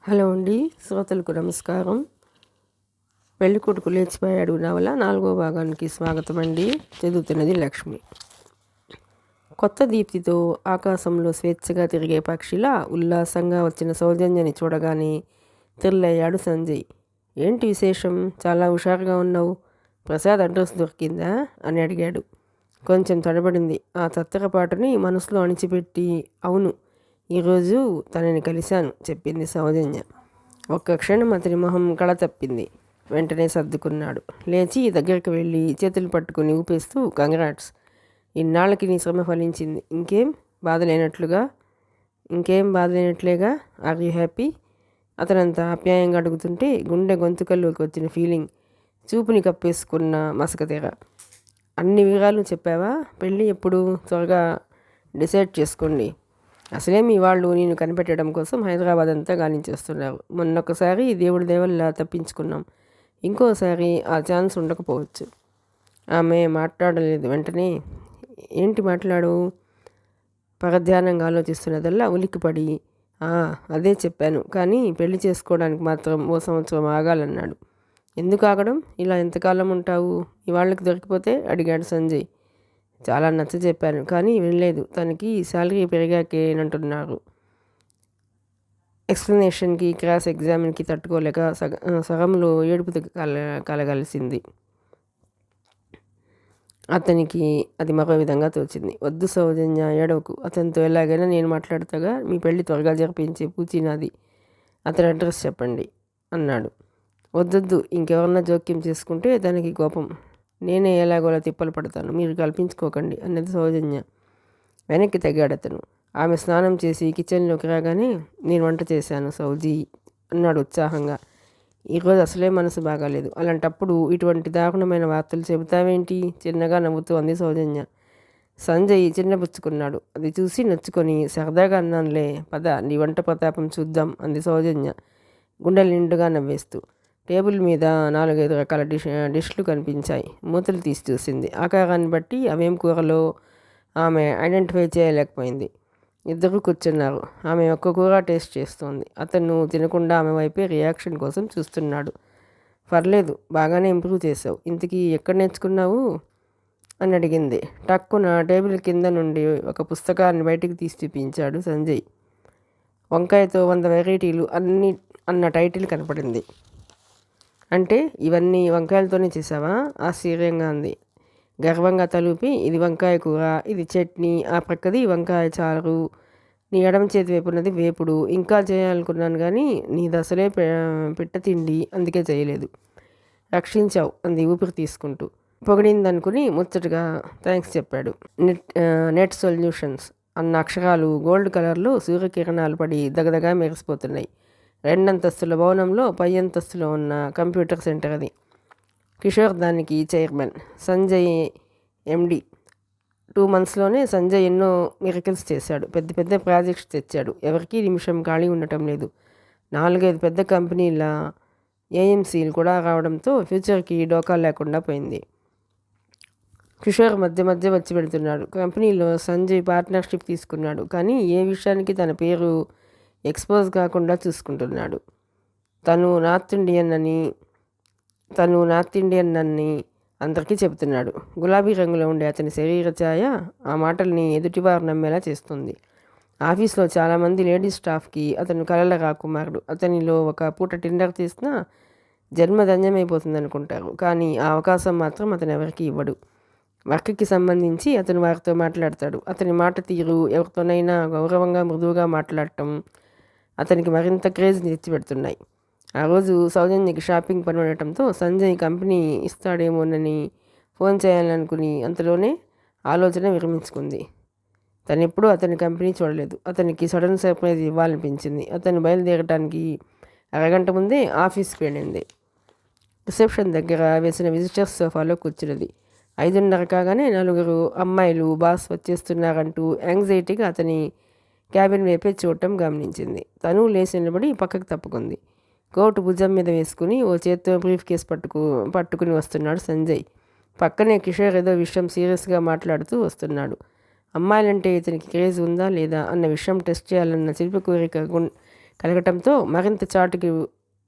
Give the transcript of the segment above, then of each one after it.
Hello అండి, శ్రోతలకు నమస్కారం. పెళ్ళికొడుకు లేచిపోయాడు నవల 4వ భాగానికి స్వాగతం అండి. చదువుతున్నది లక్ష్మి. కొత్త దీప్తితో ఆకాశంలో స్వేచ్ఛగా తిరిగే పక్షిలా ఉల్లాసంగా వచ్చిన సౌజన్యని చూడగానే థ్రిల్లయ్యాడు సంజయ్. ఏంటి విశేషం? చాలా హుషారుగా ఉన్నావు. ప్రసాద్ అడ్రస్ దొరికిందా అని అడిగాడు. కొంచెం తడబడింది. ఆ తత్తరపాటుని మనసులో అణిచిపెట్టి, అవును, ఈరోజు తనని కలిశాను చెప్పింది సౌజన్య. ఒక్క క్షణం అతని మొహం కళ తప్పింది. వెంటనే సర్దుకున్నాడు. లేచి దగ్గరికి వెళ్ళి చేతులు పట్టుకుని ఊపేస్తూ, కంగ్రాట్స్, ఇన్నాళ్ళకి నీ శ్రమ ఫలించింది. ఇంకేం బాధ లేనట్లేగా? Are you happy? అతనంతా ఆప్యాయంగా అడుగుతుంటే గుండె గొంతుకల్లోకి వచ్చిన ఫీలింగ్ చూపుని కప్పేసుకున్న మసకతెర. అన్ని వివరాలు చెప్పావా? పెళ్ళి ఎప్పుడు? త్వరగా డిసైడ్ చేసుకోండి. అసలే మీ వాళ్ళు నేను కనిపెట్టడం కోసం హైదరాబాద్ అంతా గాలించేస్తున్నారు. మొన్నొకసారి దేవుడి దేవల్లా తప్పించుకున్నాం. ఇంకోసారి ఆ ఛాన్స్ ఉండకపోవచ్చు. ఆమె మాట్లాడలేదు. వెంటనే, ఏంటి మాట్లాడు? పరధ్యానంగా ఆలోచిస్తున్నదల్లా ఉలిక్కిపడి, అదే చెప్పాను, కానీ పెళ్లి చేసుకోవడానికి మాత్రం 1 సంవత్సరం ఆగాలన్నాడు. ఎందుకు ఆగడం? ఇలా ఎంతకాలం ఉంటావు? మీ వాళ్ళకి దొరికిపోతే అడిగాడు సంజయ్. చాలా నచ్చ చెప్పాను, కానీ వినలేదు. తనకి శాలరీ పెరిగాకేనంటున్నారు. ఎక్స్ప్లెనేషన్కి, క్రాస్ ఎగ్జామిన్కి తట్టుకోలేక సగంలో ఏడుపు కలగలిసింది. అతనికి అది మరో విధంగా తోచింది. వద్దు సౌజన్య, ఏడవకు. అతనితో ఎలాగైనా నేను మాట్లాడతాగా. మీ పెళ్ళి త్వరగా జరిపించే పూచి నాది. అతని అడ్రస్ చెప్పండి అన్నాడు. వద్దొద్దు, ఇంకెవరన్నా జోక్యం చేసుకుంటే తనకి కోపం. నేనే ఎలాగోలా తిప్పలు పడతాను, మీరు కల్పించుకోకండి అన్నది సౌజన్య. వెనక్కి తగ్గాడతను. ఆమె స్నానం చేసి కిచెన్లోకి రాగానే, నేను వంట చేశాను సౌజీ అన్నాడు ఉత్సాహంగా. ఈరోజు అసలే మనసు బాగాలేదు. అలాంటప్పుడు ఇటువంటి దారుణమైన వార్తలు చెబుతావేంటి? చిన్నగా నవ్వుతూ అంది సౌజన్య. సంజయ్ చిన్నపుచ్చుకున్నాడు. అది చూసి నొచ్చుకొని, సరదాగా అన్నానులే, పద నీ వంట ప్రతాపం చూద్దాం అంది సౌజన్య గుండెల నిండుగా నవ్వేస్తూ. టేబుల్ మీద 4-5 రకాల డిష్లు కనిపించాయి. మూతలు తీసి చూసింది. ఆకారాన్ని బట్టి అవేం కూరలో ఆమె ఐడెంటిఫై చేయలేకపోయింది. ఇద్దరు కూర్చున్నారు. ఆమె ఒక్క కూర టేస్ట్ చేస్తోంది. అతను తినకుండా ఆమె వైపే రియాక్షన్ కోసం చూస్తున్నాడు. పర్లేదు, బాగానే ఇంప్రూవ్ చేసావు. ఇంతకీ ఎక్కడ నేర్చుకున్నావు అని అడిగింది. టక్కున టేబుల్ కింద నుండి ఒక పుస్తకాన్ని బయటికి తీసి చూపించాడు సంజయ్. వంకాయతో 100 వెరైటీలు అన్ని అన్న టైటిల్ కనపడింది. అంటే ఇవన్నీ వంకాయలతోనే చేసావా? ఆశ్చర్యంగా అంది. గర్వంగా తలూపి, ఇది వంకాయ కూర, ఇది చట్నీ, ఆ ప్రక్కది వంకాయ చారు, నీ ఎడమ చేతి వైపున్నది వేపుడు. ఇంకా చేయాలనుకున్నాను, కానీ నీది అసలే పిట్ట తిండి, అందుకే చేయలేదు. రక్షించావు అంది ఊపిరి తీసుకుంటూ. పొగిడిందనుకుని ముచ్చటగా థ్యాంక్స్ చెప్పాడు. నెట్ సొల్యూషన్స్ అన్న అక్షరాలు గోల్డ్ కలర్లో సూర్యకిరణాలు పడి దగదగా మెరిసిపోతున్నాయి. 2 అంతస్తుల భవనంలో పై అంతస్తులో ఉన్న కంప్యూటర్ సెంటర్ అది. కిషోర్ దానికి చైర్మన్, సంజయ్ ఎండి. 2 monthsలోనే సంజయ్ ఎన్నో మిరకిల్స్ చేశాడు. పెద్ద పెద్ద ప్రాజెక్ట్స్ తెచ్చాడు. ఎవరికీ నిమిషం ఖాళీ ఉండటం లేదు. 4-5 పెద్ద కంపెనీల ఏఎంసీలు కూడా రావడంతో ఫ్యూచర్కి డోకా లేకుండా పోయింది. కిషోర్ మధ్య మధ్య వచ్చి వెళుతున్నాడు. కంపెనీలో సంజయ్ పార్ట్నర్షిప్ తీసుకున్నాడు, కానీ ఏ విషయానికి తన పేరు ఎక్స్పోజ్ కాకుండా చూసుకుంటున్నాడు. తను నార్త్ ఇండియన్ అని అందరికీ చెబుతున్నాడు. గులాబీ రంగులో ఉండే అతని శరీర ఛాయ ఆ మాటల్ని ఎదుటివారు నమ్మేలా చేస్తుంది. ఆఫీస్లో చాలామంది లేడీస్ స్టాఫ్కి అతను కలల రాకుమారుడు. అతనిలో ఒక పూట టిండర్ తీసినా జన్మధన్యమైపోతుంది అనుకుంటారు, కానీ ఆ అవకాశం మాత్రం అతను ఎవరికి ఇవ్వడు. వర్క్కి సంబంధించి అతను వారితో మాట్లాడతాడు. అతని మాట తీరు, ఎవరితోనైనా గౌరవంగా మృదువుగా మాట్లాడటం అతనికి మరింత క్రేజ్ని తెచ్చిపెడుతున్నాయి. ఆ రోజు సౌజన్యకి షాపింగ్ పని ఉండటంతో సంజయ్ కంపెనీ ఇస్తాడేమోనని ఫోన్ చేయాలనుకుని అంతలోనే ఆలోచన విరమించుకుంది. తనెప్పుడూ అతని కంపెనీ చూడలేదు. అతనికి సడన్ సర్ప్రైజ్ ఇవ్వాలనిపించింది. అతను బయలుదేరటానికి అరగంట ముందే ఆఫీస్కి వెళ్ళింది. రిసెప్షన్ దగ్గర వేసిన విజిటర్స్ సోఫాలో కూర్చున్నది. 5:30 కాగానే 4 అమ్మాయిలు బాస్ వచ్చేస్తున్నారంటూ యాంగ్జైటీగా అతని క్యాబిన్ వైపే చూడటం గమనించింది. తను లేచి నిలబడి పక్కకు తప్పుకుంది. కోటు భుజం మీద వేసుకుని ఓ చేత్తో బ్రీఫ్ కేస్ పట్టుకుని వస్తున్నాడు సంజయ్. పక్కనే కిషోర్ ఏదో విషయం సీరియస్గా మాట్లాడుతూ వస్తున్నాడు. అమ్మాయిలంటే ఇతనికి క్రేజ్ ఉందా లేదా అన్న విషయం టెస్ట్ చేయాలన్న చిలిపి కోరిక కలగటంతో మరింత చాటుకి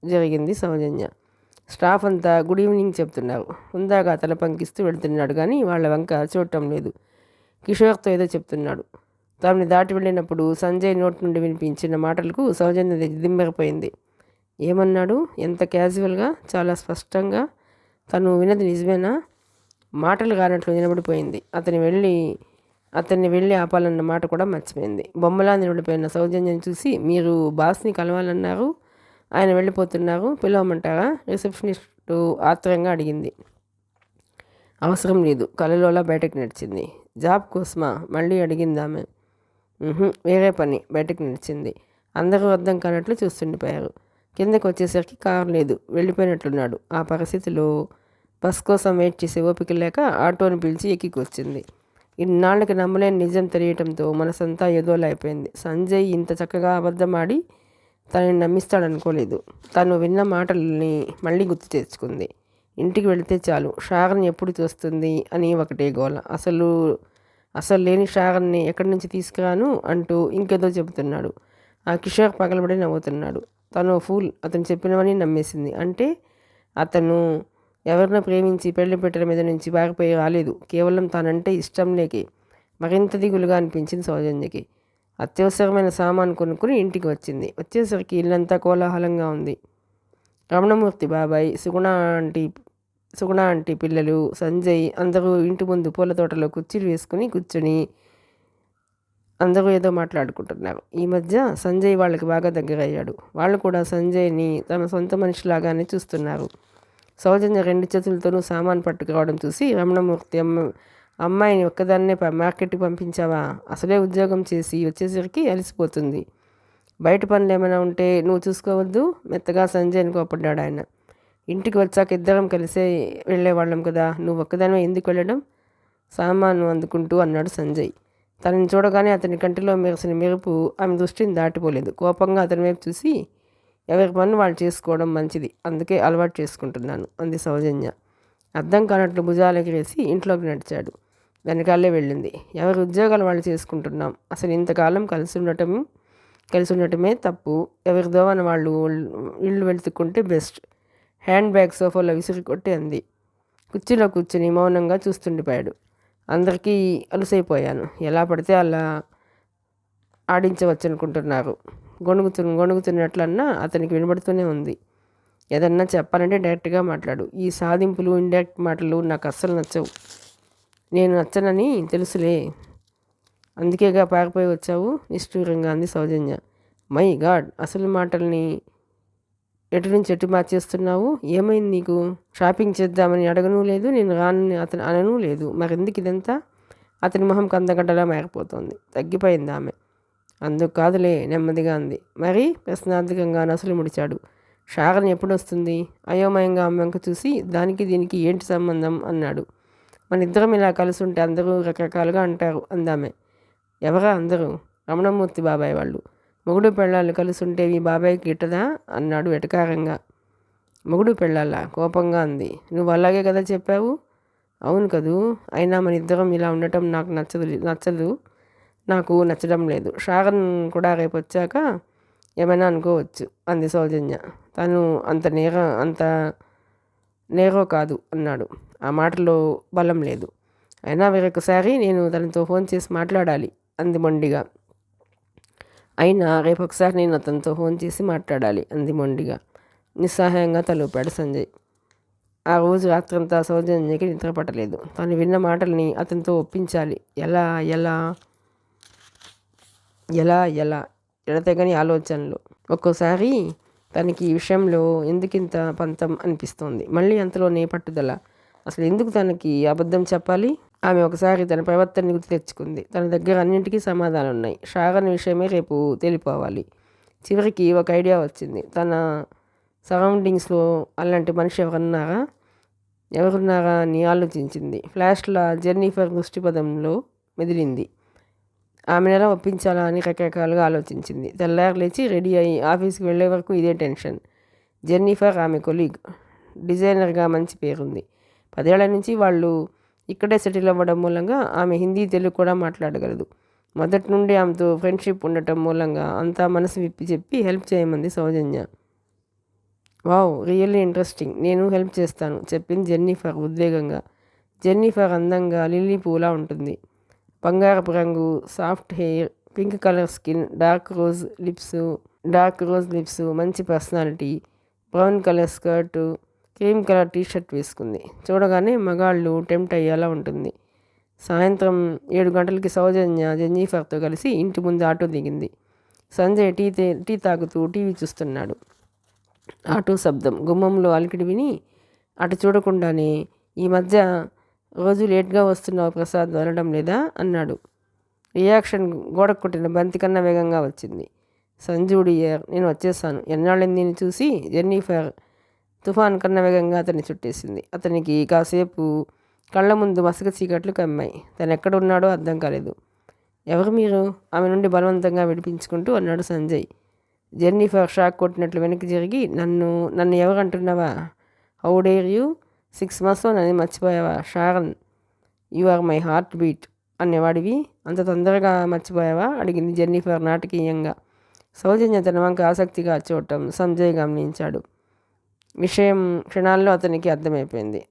జరిగింది సౌజన్య. స్టాఫ్ అంతా గుడ్ ఈవినింగ్ చెప్తున్నారు. హుందాగా తల పంకిస్తూ వెళుతున్నాడు కానీ వాళ్ళ వంక చూడటం లేదు. కిషోర్తో ఏదో చెప్తున్నాడు. తామిని దాటి వెళ్ళినప్పుడు సంజయ్ నోటి నుండి వినిపించిన మాటలకు సౌజన్య దిమ్మెరపోయింది. ఏమన్నాడు? ఎంత క్యాజువల్గా, చాలా స్పష్టంగా. తను విన్నది నిజమేనా? మాటలు కానట్లు నిలబడిపోయింది. అతన్ని వెళ్ళి ఆపాలన్న మాట కూడా మర్చిపోయింది. బొమ్మలా నిలబడిపోయిన సౌజన్యని చూసి, మీరు బాస్ని కలవాలన్నారు, ఆయన వెళ్ళిపోతున్నారు, పిలవమంటారా? రిసెప్షనిస్టు ఆత్రంగా అడిగింది. అవసరం లేదు, కలలోలా బయటకు నడిచింది. జాబ్ కోసమా? మళ్ళీ అడిగింది ఆమె. వేరే పని. బయటకు నడిచింది. అందరూ అర్థం కానట్లు చూస్తుండిపోయారు. కిందకు వచ్చేసరికి కారు లేదు, వెళ్ళిపోయినట్లున్నాడు. ఆ పరిస్థితిలో బస్ కోసం వెయిట్ చేసే ఓపిక లేక ఆటోని పిలిచి ఎక్కికొచ్చింది. ఇన్నాళ్ళకి నమ్మలేని నిజం తెలియటంతో మనసంతా ఏదోలా అయిపోయింది. సంజయ్ ఇంత చక్కగా అబద్ధమాడి తనని నమ్మిస్తాడనుకోలేదు. తను విన్న మాటల్ని మళ్ళీ గుర్తు తెచ్చుకుంది. ఇంటికి వెళితే చాలు, షాగర్ని ఎప్పుడు చూస్తుంది అని ఒకటే గోల. అసలు లేని షాగర్ని ఎక్కడి నుంచి తీసుకురాను అంటూ ఇంకేదో చెబుతున్నాడు. ఆ కిషోర్ పగలబడి నవ్వుతున్నాడు. తను ఫూల్, అతను చెప్పినవని నమ్మేసింది. అంటే అతను ఎవరినో ప్రేమించి పెళ్లి పెట్టెల మీద నుంచి బాగిపోయి రాలేదు. కేవలం తానంటే ఇష్టం లేకే. మరింత దిగులుగా అనిపించింది సౌజన్యకి. అత్యవసరమైన సామాను కొనుక్కుని ఇంటికి వచ్చింది. వచ్చేసరికి ఇల్లంతా కోలాహలంగా ఉంది. రమణమూర్తి బాబాయ్, సుగుణ ఆంటీ పిల్లలు, సంజయ్ అందరూ ఇంటి ముందు పూల తోటలో కుర్చీలు వేసుకుని కూర్చొని అందరూ ఏదో మాట్లాడుకుంటున్నారు. ఈ మధ్య సంజయ్ వాళ్ళకి బాగా దగ్గరయ్యాడు. వాళ్ళు కూడా సంజయ్ని తన సొంత మనిషిలాగానే చూస్తున్నారు. సౌజన్య 2 చేతులతోనూ సామాను పట్టుకురావడం చూసి రమణమూర్తి, అమ్మాయిని ఒక్కదాన్నే మార్కెట్కి పంపించావా? అసలే ఉద్యోగం చేసి వచ్చేసరికి అలసిపోతుంది. బయట పనులు ఏమైనా ఉంటే నువ్వు చూసుకోవద్దు? మెత్తగా సంజయ్ని కోపడ్డాడు ఆయన. ఇంటికి వచ్చాక ఇద్దరం కలిసే వెళ్ళేవాళ్ళం కదా, నువ్వు ఒక్కదానివే ఎందుకు వెళ్ళడం? సామాను అందుకుంటూ అన్నాడు సంజయ్. తనని చూడగానే అతని కంటిలో మెరిసిన మెరుపు ఆమె దృష్టిని దాటిపోలేదు. కోపంగా అతని వైపు చూసి, ఎవరి పని వాళ్ళు చేసుకోవడం మంచిది, అందుకే అలవాటు చేసుకుంటున్నాను అంది సౌజన్య. అర్థం కానట్లు భుజాలెగిరేసి ఇంట్లోకి నడిచాడు. వెనకాలే వెళ్ళింది. ఎవరి ఉద్యోగాలు వాళ్ళు చేసుకుంటున్నాం. అసలు ఇంతకాలం కలిసి ఉండటమే తప్పు. ఎవరి దోవన వాళ్ళు ఇళ్ళు వెళ్తుకుంటే బెస్ట్. హ్యాండ్ బ్యాగ్ సోఫాలో విసిరి కొట్టి అంది. కుర్చీలో కూర్చుని మౌనంగా చూస్తుండిపోయాడు. అందరికీ అలుసైపోయాను. ఎలా పడితే అలా ఆడించవచ్చు అనుకుంటున్నారు. గొణుగుతున్నట్లన్నా అతనికి వినబడుతూనే ఉంది. ఏదన్నా చెప్పాలంటే డైరెక్ట్గా మాట్లాడు. ఈ సాధింపులు, ఇండైరెక్ట్ మాటలు నాకు అస్సలు నచ్చవు. నేను నచ్చనని తెలుసులే, అందుకేగా పారిపోయి వచ్చావు నిష్ఠూరంగా అంది సౌజన్య. మై గాడ్, అసలు మాటల్ని ఎటు నుంచి ఎటు మార్చేస్తున్నావు? ఏమైంది నీకు? షాపింగ్ చేద్దామని అడగను లేదు, నేను రానని అతను అనను లేదు. మరెందుకు ఇదంతా? అతని మొహం కందగడ్డలా మారిపోతుంది. తగ్గిపోయింది ఆమె. అందుకు కాదులే, నెమ్మదిగా అంది. మరి? ప్రశ్నార్థకంగా నసులు ముడిచాడు. షాగర్ని ఎప్పుడు వస్తుంది? అయోమయంగా ఆమె వంక చూసి, దానికి దీనికి ఏంటి సంబంధం అన్నాడు. మన ఇద్దరం ఇలా కలిసి ఉంటే అందరూ రకరకాలుగా అంటారు అందామె. ఎవరా అందరూ? రమణమూర్తి బాబాయ్ వాళ్ళు. మొగుడు పెళ్ళాలు కలిసి ఉంటే మీ బాబాయ్కి గిట్టదా అన్నాడు వెటకారంగా. మొగుడు పెళ్ళాలా? కోపంగా అంది. నువ్వు అలాగే కదా చెప్పావు. అవును కదూ, అయినా మన ఇద్దరం ఇలా ఉండటం నాకు నచ్చదు, నాకు నచ్చడం లేదు. షాగన్ కూడా రేపు వచ్చాక ఏమైనా అనుకోవచ్చు అంది సౌజన్య. తను అంత నేరో కాదు అన్నాడు. ఆ మాటలో బలం లేదు. అయినా వేరొకసారి నేను తనతో ఫోన్ చేసి మాట్లాడాలి అంది మొండిగా. అయినా రేపొకసారి నేను అతనితో ఫోన్ చేసి మాట్లాడాలి అంది మొండిగా. నిస్సహాయంగా తలూపాడు సంజయ్. ఆ రోజు రాత్రంతా సౌజన్యకి నిద్ర పట్టలేదు. తను విన్న మాటల్ని అతనితో ఒప్పించాలి. ఎలా ఎలా ఎలా ఎలా ఎడతెగని ఆలోచనలు. ఒక్కోసారి తనకి ఈ విషయంలో ఎందుకింత పంతం అనిపిస్తోంది. మళ్ళీ అంతలోనే పట్టుదల. అసలు ఎందుకు తనకి అబద్ధం చెప్పాలి? ఆమె ఒకసారి తన ప్రవర్తనని గుర్తు తెచ్చుకుంది. తన దగ్గర అన్నింటికీ సమాధానం ఉన్నాయి. షాగన్ విషయమే రేపు తెలిపోవాలి. చివరికి ఒక ఐడియా వచ్చింది. తన సరౌండింగ్స్లో అలాంటి మనిషి ఎవరున్నారా అని ఆలోచించింది. ఫ్లాష్లా జెన్నిఫర్ దృష్టిపథంలో మెదిలింది. ఆమెను ఎలా ఒప్పించాలా అని రకరకాలుగా ఆలోచించింది. తెల్లారి లేచి రెడీ అయ్యి ఆఫీస్కి వెళ్ళే వరకు ఇదే టెన్షన్. జెన్నిఫర్ ఆమె కొలీగ్, డిజైనర్గా మంచి పేరుంది. 10 ఏళ్ల నుంచి వాళ్ళు ఇక్కడే సెటిల్ అవ్వడం మూలంగా ఆమె హిందీ, తెలుగు కూడా మాట్లాడగలదు. మొదటి నుండి ఆమెతో ఫ్రెండ్షిప్ ఉండటం మూలంగా అంతా మనసు విప్పి చెప్పి హెల్ప్ చేయమంది సౌజన్య. వావ్, రియల్లీ ఇంట్రెస్టింగ్, నేను హెల్ప్ చేస్తాను చెప్పింది జెన్నిఫర్ ఉద్వేగంగా. జెన్నిఫర్ అందంగా లిల్లీ పూలా ఉంటుంది. బంగారపు రంగు, soft hair, pink colour skin, dark rose lips, మంచి personality. Brown colour skirt, cream colour T-shirt వేసుకుంది. చూడగానే మగాళ్ళు టెంప్ట్ అయ్యేలా ఉంటుంది. సాయంత్రం 7 గంటలకి సౌజన్య జెన్నిఫర్తో కలిసి ఇంటి ముందు ఆటో దిగింది. సంజయ్ టీ తాగుతూ టీవీ చూస్తున్నాడు. ఆటో శబ్దం, గుమ్మంలో అలికిడి విని అటు చూడకుండానే, ఈ మధ్య రోజు లేట్గా వస్తున్నావు ప్రసాద్, అనడం లేదా అన్నాడు. రియాక్షన్ గోడకు కొట్టిన బంతి కన్నా వేగంగా వచ్చింది. సంజు డియర్, నేను వచ్చేసాను, ఎన్నాళ్ళని నేను చూసి. జెన్నిఫర్ తుఫాన్ కన్నా వేగంగా అతన్ని చుట్టేసింది. అతనికి కాసేపు కళ్ళ ముందు మసక చీకట్లు కమ్మాయి. తను ఎక్కడున్నాడో అర్థం కాలేదు. ఎవరు మీరు? ఆమె నుండి బలవంతంగా విడిపించుకుంటూ అన్నాడు సంజయ్. జెన్నిఫర్ షాక్ కొట్టినట్లు వెనక్కి జరిగి, నన్ను ఎవరు అంటున్నావా? How dare you? 6 monthsలో నన్ను మర్చిపోయావా? Sharon, you are my heartbeat అనేవాడివి, అంత తొందరగా మర్చిపోయావా? అడిగింది జెన్నిఫర్ నాటకీయంగా. సౌజన్య తన వంక ఆసక్తిగా చూడటం సంజయ్ గమనించాడు. విషయం క్షణాల్లో అతనికి అర్థమైపోయింది.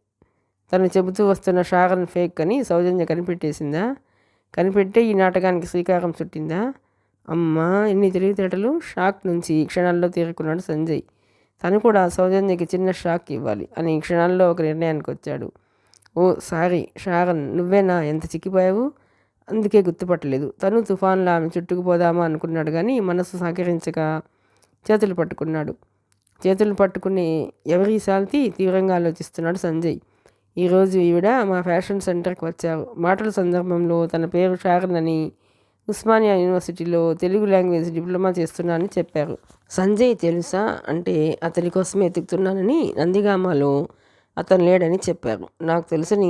తను చెబుతూ వస్తున్న షారన్ ఫేక్ అని సౌజన్య కనిపెట్టేసిందా? కనిపెట్టే ఈ నాటకానికి శ్రీకారం చుట్టిందా? అమ్మా, ఎన్ని తెలివితేటలు! షాక్ నుంచి క్షణాల్లో తేరుకున్నాడు సంజయ్. తను కూడా సౌజన్యకి చిన్న షాక్ ఇవ్వాలి అని క్షణాల్లో ఒక నిర్ణయానికి వచ్చాడు. ఓ సారీ షారన్, నువ్వేనా? ఎంత చిక్కిపోయావు! అందుకే గుర్తుపట్టలేదు. తను తుఫాన్లా ఆమె చుట్టుకుపోదామా అనుకున్నాడు కానీ మనసు సహకరించక చేతులు పట్టుకుని ఎవరి సాల్తీ తీవ్రంగా ఆలోచిస్తున్నాడు సంజయ్. ఈరోజు ఈవిడ మా ఫ్యాషన్ సెంటర్కి వచ్చారు. మాటల సందర్భంలో తన పేరు షారన్ అని, ఉస్మానియా యూనివర్సిటీలో తెలుగు లాంగ్వేజ్ డిప్లొమా చేస్తున్నానని చెప్పారు. సంజయ్ తెలుసా అంటే అతని కోసమే ఎతుకుతున్నానని, నందిగామలో అతను లేడని చెప్పారు. నాకు తెలుసని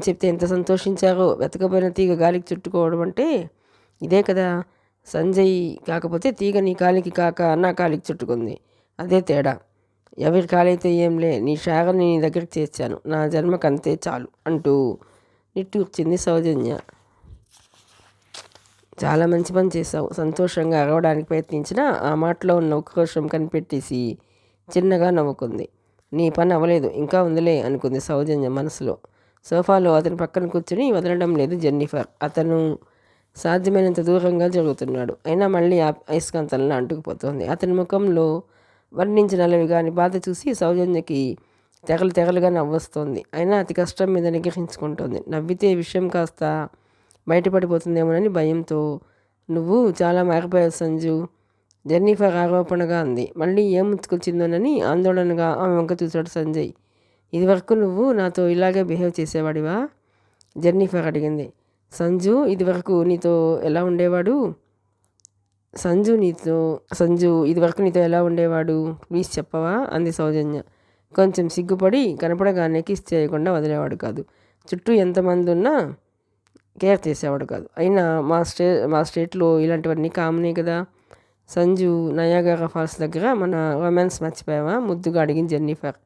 చెప్తే ఎంత సంతోషించారో. వెతకబోయిన తీగ గాలికి చుట్టుకోవడం అంటే ఇదే కదా. సంజయ్ కాకపోతే తీగ నీ కాలికి కాక నా కాలికి చుట్టుకుంది, అదే తేడా. ఎవరి కాలైతే ఏంలే, నీ షారని నీ దగ్గరికి చేర్చాను, నా జన్మకంతే చాలు అంటూ నిట్టూర్చింది సౌజన్య. చాలా మంచి పని చేశావు. సంతోషంగా అరవడానికి ప్రయత్నించినా ఆ మాటలో ఉన్న ఉక్రోషం కనిపెట్టేసి చిన్నగా నవ్వుకుంది. నీ పని అవ్వలేదు, ఇంకా ఉందిలే అనుకుంది సౌజన్య మనసులో. సోఫాలో అతని పక్కన కూర్చుని వదలడం లేదు జెన్నిఫర్. అతను సాధ్యమైనంత దూరంగా జరుగుతున్నాడు. అయినా మళ్ళీ అయస్కాంతంలా అంటుకుపోతుంది. అతని ముఖంలో వర్ణించినవి కాని బాధ చూసి సౌజన్యకి తెగలుగా నవ్వొస్తోంది. అయినా అతి కష్టం మీద నిగ్రహించుకుంటోంది. నవ్వితే విషయం కాస్త బయటపడిపోతుందేమోనని భయంతో. నువ్వు చాలా మారిపోయావు సంజు, జెన్నిఫర్ ఆరోపణగా అంది. మళ్ళీ ఏం ముచ్చుకొచ్చిందోనని ఆందోళనగా ఆమె వంక చూశాడు సంజయ్. ఇదివరకు నువ్వు నాతో ఇలాగే బిహేవ్ చేసేవాడివా? జెన్నిఫర్ అడిగింది. సంజు ఇదివరకు నీతో ఎలా ఉండేవాడు? ఎలా ఉండేవాడు? ప్లీజ్ చెప్పవా అంది సౌజన్య. కొంచెం సిగ్గుపడి కనపడగానే కిస్ చేయకుండా వదిలేవాడు కాదు. చుట్టూ ఎంతమంది ఉన్నా కేర్ చేసేవాడు కాదు. అయినా మా స్టేట్లో ఇలాంటివన్నీ కామనే కదా. సంజు, నయాగరా ఫాల్స్ దగ్గర మన రొమాన్స్ మర్చిపోయావా? ముద్దుగా అడిగింది జెన్నిఫర్.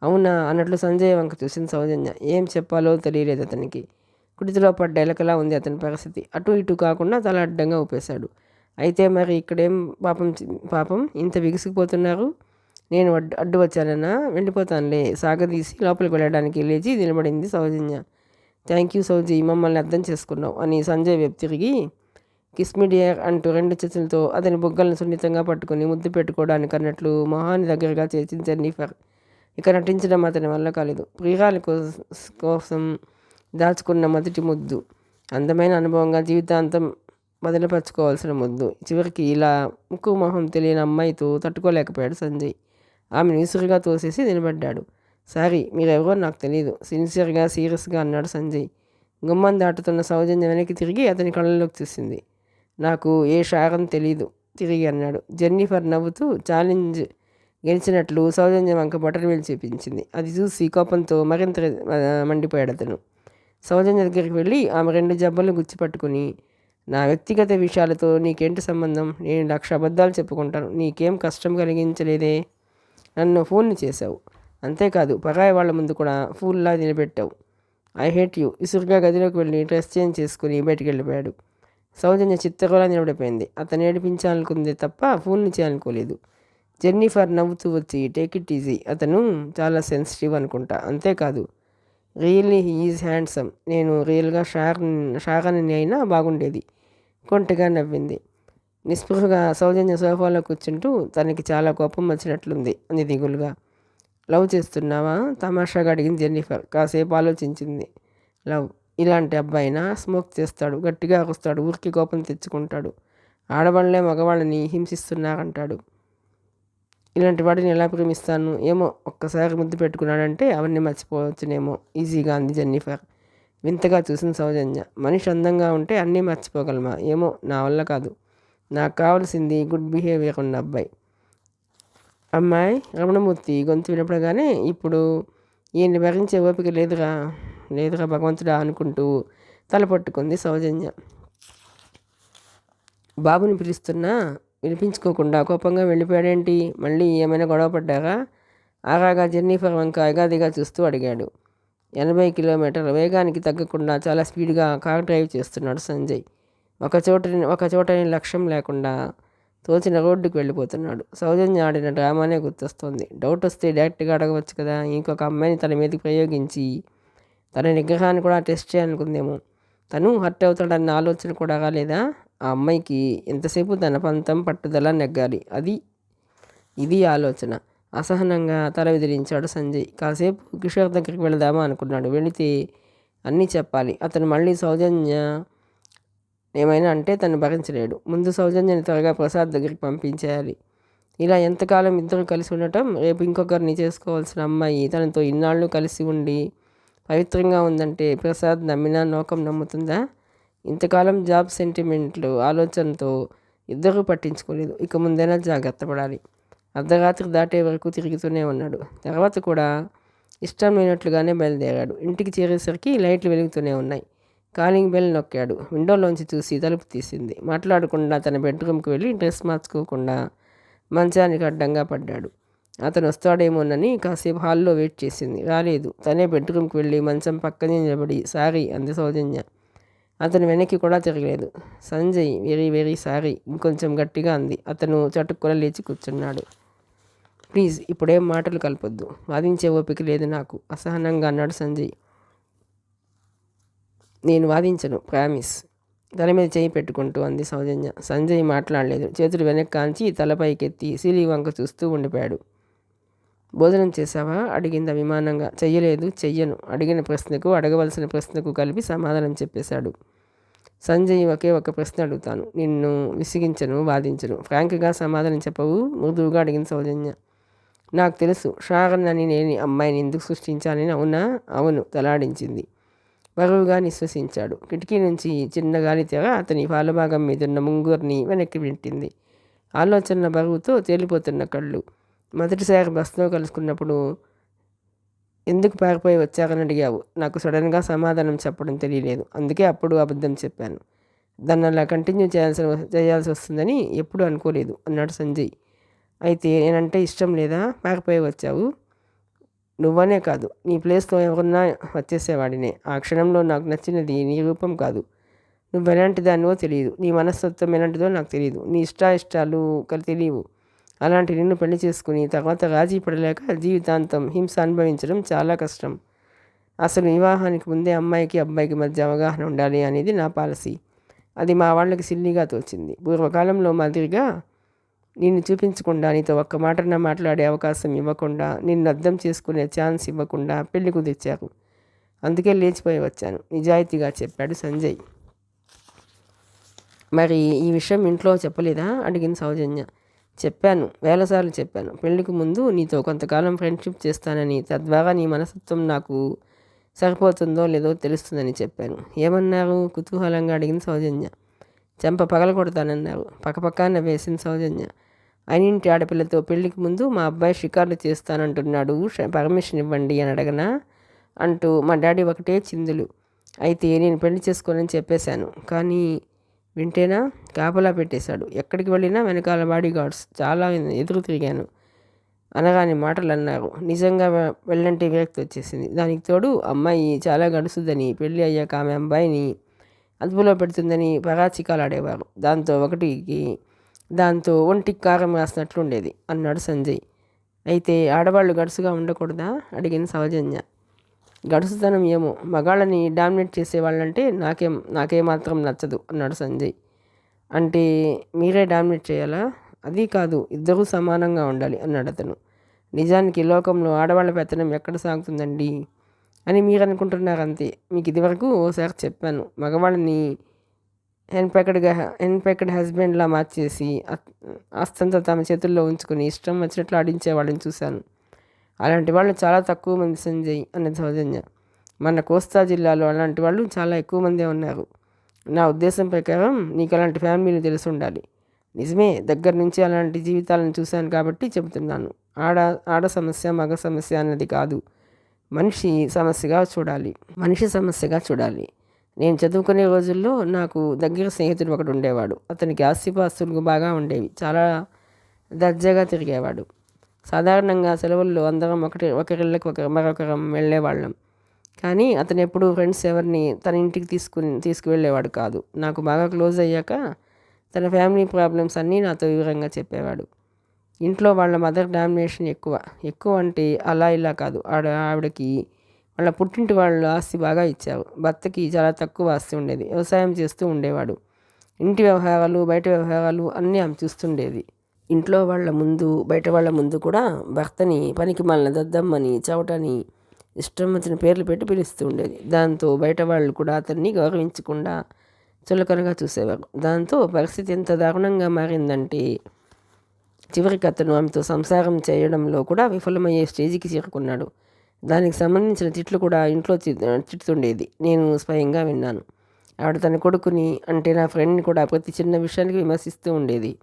అవునా అన్నట్లు సంజయ్ వంక చూసింది సౌజన్య. ఏం చెప్పాలో తెలియలేదు అతనికి. కుడితిలో పడ్డ ఎలకలా ఉంది అతని పరిస్థితి. అటు ఇటు కాకుండా తల అడ్డంగా ఊపేశాడు. అయితే మరి ఇక్కడేం పాపం ఇంత బిగుసుకుపోతున్నారు? నేను అడ్డు వచ్చానన్నా? వెళ్ళిపోతానులే సాగదీసి లోపలికి వెళ్ళడానికి లేచి నిలబడింది సౌజన్య. థ్యాంక్ యూ సౌజీ, మమ్మల్ని అర్థం చేసుకున్నావు అని సంజయ్ వైపు తిరిగి కిస్మిడియర్ అంటూ 2 చేతులతో అతని బుగ్గలను సున్నితంగా పట్టుకుని ముద్దు పెట్టుకోవడానికి అన్నట్లు మొహాన్ని దగ్గరగా చేసింది జెన్నిఫర్. ఇక నటించడం అతని వల్ల కాలేదు. ప్రియురాలి కోసం దాచుకున్న మొదటి ముద్దు, అందమైన అనుభవంగా జీవితాంతం బదిలపరచుకోవాల్సిన ముద్దు. చివరికి ఇలా ముక్కు మొహం తెలియని అమ్మాయితో తట్టుకోలేకపోయాడు సంజయ్. ఆమెను విసురుగా తోసేసి నిలబడ్డాడు. సారీ, మీరెవరో నాకు తెలియదు సిన్సియర్గా సీరియస్గా అన్నాడు సంజయ్. గుమ్మం దాటుతున్న సౌజన్య వెనక్కి తిరిగి అతని కళ్ళలోకి చూసింది. నాకు ఏ షారన్ తెలీదు తిరిగి అన్నాడు. జెన్నిఫర్ నవ్వుతూ ఛాలెంజ్ గెలిచినట్లు సౌజన్య వంక బటర్వేలు చూపించింది. అది చూసి కోపంతో మరింత మండిపోయాడు అతను. సౌజన్య దగ్గరికి వెళ్ళి ఆమె 2 జబ్బలు గుచ్చిపట్టుకుని, నా వ్యక్తిగత విషయాలతో నీకేంటి సంబంధం? నేను 1,00,000 అబద్ధాలు చెప్పుకుంటాను, నీకేం కష్టం కలిగించలేదే. నన్ను ఫోన్ చేశావు, అంతేకాదు పరాయి వాళ్ళ ముందు కూడా ఫూల్లా నిలబెట్టావు. I hate you. విసురుగా గదిలోకి వెళ్ళి డ్రెస్ చేంజ్ చేసుకుని బయటికి వెళ్ళిపోయాడు. సౌజన్య చిత్తగోలా నిలబడిపోయింది. అతను ఏడిపించాలనుకుందే తప్ప ఫోన్లు చేయాలనుకోలేదు. జెన్నిఫర్ నవ్వుతూ వచ్చి టేక్ ఇట్ ఈజీ, అతను చాలా సెన్సిటివ్ అనుకుంటా, అంతేకాదు రియల్లీ హీ ఈజ్ హ్యాండ్సమ్. నేను రియల్గా షాగని అయినా బాగుండేది. కొంటగా నవ్వింది. నిస్పృహగా సౌజన్య సోఫాలో కూర్చుంటూ తనకి చాలా కోపం వచ్చినట్లుంది అంది దిగులుగా. లవ్ చేస్తున్నావా? తమాషాగా అడిగింది జెన్నిఫర్. కాసేపు ఆలోచించింది. లవ్? ఇలాంటి అబ్బాయినా? స్మోక్ చేస్తాడు, గట్టిగా అరుస్తాడు, ఊరికి కోపం తెచ్చుకుంటాడు, ఆడవాళ్లే మగవాళ్ళని హింసిస్తున్నారంటాడు. ఇలాంటి వాడిని ఎలా ప్రేమిస్తాను? ఏమో, ఒక్కసారి ముద్దు పెట్టుకున్నాడంటే అవన్నీ మర్చిపోవచ్చునేమో ఈజీగా అంది జెన్నిఫర్. వింతగా చూసిన సౌజన్య. మనిషి అందంగా ఉంటే అన్నీ మర్చిపోగలమా? ఏమో, నా వల్ల కాదు. నాకు కావాల్సింది గుడ్ బిహేవియర్ ఉన్న అబ్బాయి. అమ్మాయి రమణమూర్తి గొంతు వినపడగానే ఇప్పుడు ఈయన్ని భరించే ఓపిక లేదురా లేదురా భగవంతుడా అనుకుంటూ తల పట్టుకుంది సౌజన్య. బాబుని పిలుస్తున్నా వినిపించుకోకుండా కోపంగా వెళ్ళిపోయాడేంటి? మళ్ళీ ఏమైనా గొడవ పడ్డారా? ఆగాగా జెన్నిఫర్ వంక ఎగాదిగా చూస్తూ అడిగాడు. 80 కిలోమీటర్ల వేగానికి తగ్గకుండా చాలా స్పీడ్గా కార్ డ్రైవ్ చేస్తున్నాడు సంజయ్. ఒక చోటని లక్ష్యం లేకుండా తోచిన రోడ్డుకు వెళ్ళిపోతున్నాడు. సౌజన్య ఆడిన డ్రామానే గుర్తొస్తోంది. డౌట్ వస్తే డైరెక్ట్గా అడగవచ్చు కదా. ఇంకొక అమ్మాయిని తన మీదకి ప్రయోగించి తన నిగ్రహాన్ని కూడా టెస్ట్ చేయాలనుకుందేమో. తను హర్ట్ అవుతాడన్న ఆలోచన కూడా రాలేదా? ఆ అమ్మాయికి ఎంతసేపు తన పంతం పట్టుదల నెగ్గాలి, ఇది ఆలోచన. అసహనంగా తల విదిలించాడు సంజయ్. కాసేపు కిషోర్ దగ్గరికి వెళదామా అనుకున్నాడు. వెళితే అన్నీ చెప్పాలి. అతను మళ్ళీ సౌజన్య ఏమైనా అంటే తను భరించలేడు. ముందు సౌజన్యని త్వరగా ప్రసాద్ దగ్గరికి పంపించేయాలి. ఇలా ఎంతకాలం ఇద్దరు కలిసి ఉండటం? రేపు ఇంకొకరిని చేసుకోవాల్సిన అమ్మాయి తనతో ఇన్నాళ్ళు కలిసి ఉండి పవిత్రంగా ఉందంటే ప్రసాద్ నమ్మినా లోకం నమ్ముతుందా? ఇంతకాలం జాబ్ సెంటిమెంట్లు ఆలోచనతో ఇద్దరూ పట్టించుకోలేదు. ఇక ముందైనా జాగ్రత్త పడాలి. అర్ధరాత్రి దాటే వరకు తిరుగుతూనే ఉన్నాడు. తర్వాత కూడా ఇష్టం లేనట్లుగానే బయలుదేరాడు. ఇంటికి చేరేసరికి లైట్లు వెలుగుతూనే ఉన్నాయి. Calling bell నొక్కాడు. విండోలోంచి చూసి తలుపు తీసింది. మాట్లాడకుండా తన బెడ్రూమ్కి వెళ్ళి డ్రెస్ మార్చుకోకుండా మంచానికి అడ్డంగా పడ్డాడు. అతను వస్తాడేమోనని కాసేపు హాల్లో వెయిట్ చేసింది. రాలేదు. తనే బెడ్రూమ్కి వెళ్ళి మంచం పక్కనే నిలబడి సారీ అంది సౌజన్య. అతను వెనక్కి కూడా తిరగలేదు. సంజయ్ వెరీ వెరీ సారీ ఇంకొంచెం గట్టిగా అంది. అతను చటుక్కున లేచి కూర్చున్నాడు. ప్లీజ్ ఇప్పుడేం మాటలు కలపొద్దు, వాదించే ఓపిక లేదు నాకు అసహనంగా అన్నాడు సంజయ్. నేను వాదించను, ప్రామిస్ తల మీద చేయి పెట్టుకుంటూ అంది సౌజన్య. సంజయ్ మాట్లాడలేదు. చేతులు వెనక్కి కాంచి తలపైకెత్తి సీలీ వంక చూస్తూ ఉండిపోయాడు. భోజనం చేశావా? అడిగింది అభిమానంగా. చెయ్యలేదు, చెయ్యను. అడిగిన ప్రశ్నకు అడగవలసిన ప్రశ్నకు కలిపి సమాధానం చెప్పేశాడు. సంజయ్ ఒకే ఒక ప్రశ్న అడుగుతాను, నిన్ను విసిగించను, వాదించను, ఫ్రాంక్గా సమాధానం చెప్పవు మృదువుగా అడిగింది సౌజన్య. నాకు తెలుసు షారన్ అని నేను అమ్మాయిని ఎందుకు సృష్టించానని. అవునా? అవును తలాడించింది. బరువుగా నిశ్వసించాడు. కిటికీ నుంచి చిన్న గాలి తెర అతని పాలభాగం మీదున్న ముంగురిని వెనక్కి వింటింది. ఆలోచనల బరువుతో తేలిపోతున్న కళ్ళు. మొదటిసారి బస్సులో కలుసుకున్నప్పుడు ఎందుకు పారిపోయి వచ్చారని అడిగావు. నాకు సడన్గా సమాధానం చెప్పడం తెలియలేదు, అందుకే అప్పుడు అబద్ధం చెప్పాను. దాన్ని అలా కంటిన్యూ చేయాల్సి వస్తుందని ఎప్పుడూ అనుకోలేదు అన్నాడు సంజయ్. అయితే నేనంటే ఇష్టం లేదా పారిపోయి వచ్చావు? నువ్వనే కాదు, నీ ప్లేస్లో ఎవరున్నా వచ్చేసేవాడినే. ఆ క్షణంలో నాకు నచ్చినది నీ రూపం కాదు. నువ్వు ఎలాంటి దానివో తెలియదు, నీ మనస్తత్వం ఎలాంటిదో నాకు తెలియదు, నీ ఇష్టాలు తెలియవు. అలాంటి నిన్ను పెళ్లి చేసుకుని తర్వాత రాజీ పడలేక జీవితాంతం హింస అనుభవించడం చాలా కష్టం. అసలు వివాహానికి ముందే అమ్మాయికి అబ్బాయికి మధ్య అవగాహన ఉండాలి అనేది నా పాలసీ. అది మా వాళ్ళకి సిల్లీగా తోచింది. పూర్వకాలంలో మాదిరిగా నిన్ను చూపించకుండా, నీతో ఒక్క మాటన మాట్లాడే అవకాశం ఇవ్వకుండా, నిన్ను అర్థం చేసుకునే ఛాన్స్ ఇవ్వకుండా పెళ్లి కుదిర్చారు. అందుకే లేచిపోయి వచ్చాను నిజాయితీగా చెప్పాడు సంజయ్. మరి ఈ విషయం ఇంట్లో చెప్పలేదా? అడిగింది సౌజన్య. చెప్పాను, వేలసార్లు చెప్పాను. పెళ్లికి ముందు నీతో కొంతకాలం ఫ్రెండ్షిప్ చేస్తానని, తద్వారా నీ మనస్తత్వం నాకు సరిపోతుందో లేదో తెలుస్తుందని చెప్పాను. ఏమన్నారు? కుతూహలంగా అడిగింది సౌజన్య. చెంప పగలగొడతానన్నారు పక్కపక్కన వేసింది సౌజన్య. అయినింటి ఆడపిల్లతో పెళ్లికి ముందు మా అబ్బాయి షికార్లు చేస్తానంటున్నాడు, పర్మిషన్ ఇవ్వండి అని అడగనా అంటూ మా డాడీ ఒకటే చిందులు. అయితే నేను పెళ్లి చేసుకోనని చెప్పేశాను. కానీ వింటేనా కాపలా పెట్టేశాడు. ఎక్కడికి వెళ్ళినా వెనకాల బాడీ గార్డ్స్. చాలా ఎదురు తిరిగాను. అనగాని మాటలు అన్నారు. నిజంగా వెళ్ళంటే విరక్తి వచ్చేసింది. దానికి తోడు అమ్మాయి చాలా గడుసుదని, పెళ్ళి అయ్యాక ఆమె అబ్బాయిని అదుపులో పెడుతుందని పరాచికాలు ఆడేవారు. దాంతో ఒంటికి కారం రాసినట్లు ఉండేది అన్నాడు సంజయ్. అయితే ఆడవాళ్ళు గడుసుగా ఉండకూడదా అడిగిన సౌజన్య. గడుసుతనం ఏమో, మగాళ్ళని డామినేట్ చేసేవాళ్ళంటే నాకేమాత్రం నచ్చదు అన్నాడు సంజయ్. అంటే మీరే డామినేట్ చేయాలా? అది కాదు, ఇద్దరూ సమానంగా ఉండాలి అన్నాడు అతను. నిజానికి లోకంలో ఆడవాళ్ళ పెత్తనం ఎక్కడ సాగుతుందండి అని మీరు అనుకుంటున్నారు అంతే. మీకు ఇదివరకు ఓసారి చెప్పాను, మగవాళ్ళని హెన్పెక్డ్ హస్బెండ్లా మార్చేసి ఆస్తంతా తమ చేతుల్లో ఉంచుకొని ఇష్టం వచ్చినట్లు ఆడించే వాళ్ళని చూశాను. అలాంటి వాళ్ళు చాలా తక్కువ మంది సంజయ్ అన్నది సౌజన్య. మన కోస్తా జిల్లాలో అలాంటి వాళ్ళు చాలా ఎక్కువ మందే ఉన్నారు. నా ఉద్దేశం ప్రకారం నీకు అలాంటి ఫ్యామిలీలు తెలిసి ఉండాలి. నిజమే, దగ్గర నుంచి అలాంటి జీవితాలను చూశాను కాబట్టి చెబుతున్నాను. ఆడ సమస్య మగ సమస్య అన్నది కాదు, మనిషి సమస్యగా చూడాలి. నేను చదువుకునే రోజుల్లో నాకు దగ్గర స్నేహితుడు ఒకడు ఉండేవాడు. అతనికి ఆస్తిపాస్తులు బాగా ఉండేవి. చాలా దర్జాగా తిరిగేవాడు. సాధారణంగా సెలవుల్లో అందరం ఒకరిళ్ళకి మరొకరం వెళ్ళేవాళ్ళం. కానీ అతను ఎప్పుడూ ఫ్రెండ్స్ ఎవరిని తన ఇంటికి తీసుకువెళ్ళేవాడు కాదు. నాకు బాగా క్లోజ్ అయ్యాక తన ఫ్యామిలీ ప్రాబ్లమ్స్ అన్నీ నాతో వివరంగా చెప్పేవాడు. ఇంట్లో వాళ్ళ మదర్ డామినేషన్ ఎక్కువ అంటే అలా ఇలా కాదు. ఆవిడకి వాళ్ళ పుట్టింటి వాళ్ళు ఆస్తి బాగా ఇచ్చారు. భర్తకి చాలా తక్కువ ఆస్తి ఉండేది. వ్యవసాయం చేస్తూ ఉండేవాడు. ఇంటి వ్యవహారాలు బయట వ్యవహారాలు అన్నీ ఆమె చూస్తుండేది. ఇంట్లో వాళ్ళ ముందు బయట వాళ్ళ ముందు కూడా భర్తని పనికి మాలిన దద్దమ్మని చవటని ఇష్టం వచ్చిన పేర్లు పెట్టి పిలుస్తూ ఉండేది. దాంతో బయట వాళ్ళు కూడా అతన్ని గౌరవించకుండా చులకనగా చూసేవారు. దాంతో పరిస్థితి ఎంత దారుణంగా మారిందంటే చివరికి అతను ఆమెతో సంసారం చేయడంలో కూడా విఫలమయ్యే స్టేజికి చేరుకున్నాడు. దానికి సంబంధించిన తిట్లు కూడా ఇంట్లో తిట్టుతుండేది. నేను స్వయంగా విన్నాను. ఆవిడ తన కొడుకుని అంటే నా ఫ్రెండ్ని కూడా ప్రతి చిన్న విషయానికి విమర్శిస్తూ ఉండేది.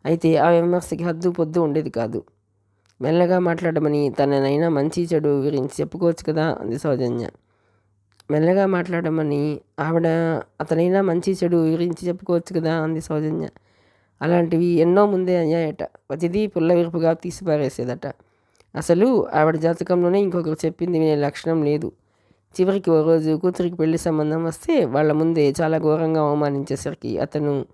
అయితే ఆ విమర్శకి హద్దు పొద్దు ఉండేది కాదు. మెల్లగా మాట్లాడమని తననైనా మంచి చెడు గురించి చెప్పుకోవచ్చు కదా అంది సౌజన్య. మెల్లగా మాట్లాడమని అతనైనా మంచి చెడు గురించి చెప్పుకోవచ్చు కదా అంది సౌజన్య. అలాంటివి ఎన్నో ముందే అయ్యాయట. ప్రతిదీ పుల్లవిరుపుగా తీసిపారేసేదట. అసలు ఆవిడ జాతకంలోనే ఇంకొకరు చెప్పింది వినే లక్షణం లేదు. చివరికి ఓ రోజు కూతురికి పెళ్లి సంబంధం వస్తే వాళ్ళ ముందే చాలా ఘోరంగా అవమానించేసరికి అతను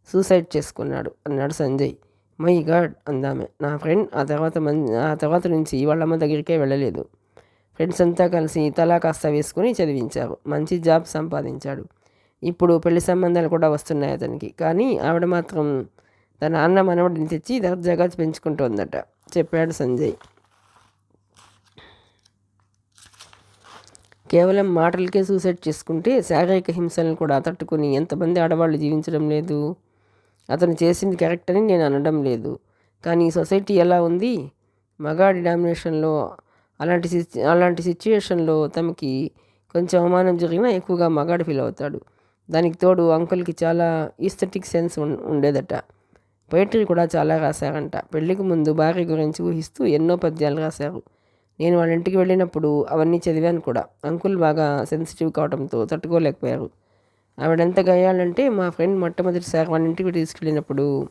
సూసైడ్ చేసుకున్నాడు అన్నాడు సంజయ్. మై గాడ్ అందామె. నా ఫ్రెండ్ ఆ తర్వాత నుంచి వాళ్ళమ్మ దగ్గరికే వెళ్ళలేదు. ఫ్రెండ్స్ అంతా కలిసి తలా కాస్త వేసుకుని చదివించారు. మంచి జాబ్ సంపాదించాడు. ఇప్పుడు పెళ్లి సంబంధాలు కూడా వస్తున్నాయి అతనికి. కానీ ఆవిడ మాత్రం తన అన్న మనవడిని తెచ్చి దర్జాగా పెంచుకుంటోందట చెప్పాడు సంజయ్. కేవలం మాటలకే సూసైడ్ చేసుకుంటే శారీరక హింసలను కూడా తట్టుకుని ఎంతమంది ఆడవాళ్ళు జీవించడం లేదు? అతను చేసింది కరెక్ట్ అని నేను అనడం లేదు. కానీ సొసైటీ ఎలా ఉంది? మగాడి డామినేషన్లో అలాంటి సిచ్యుయేషన్లో తమకి కొంచెం అవమానం జరిగినా ఎక్కువగా మగాడు ఫీల్ అవుతాడు. దానికి తోడు అంకుల్కి చాలా ఈస్థెటిక్ సెన్స్ ఉండేదట. పోయిటరీ కూడా చాలా రాశారంట. పెళ్లికి ముందు భార్య గురించి ఊహిస్తూ ఎన్నో పద్యాలు రాశారు. నేను వాళ్ళ ఇంటికి వెళ్ళినప్పుడు అవన్నీ చదివాను కూడా. అంకుల్ బాగా సెన్సిటివ్ కావడంతో తట్టుకోలేకపోయారు. ఆవిడెంత గయ్యాలంటే మా ఫ్రెండ్ మొట్టమొదటిసారి వాళ్ళ ఇంటికి తీసుకెళ్ళినప్పుడు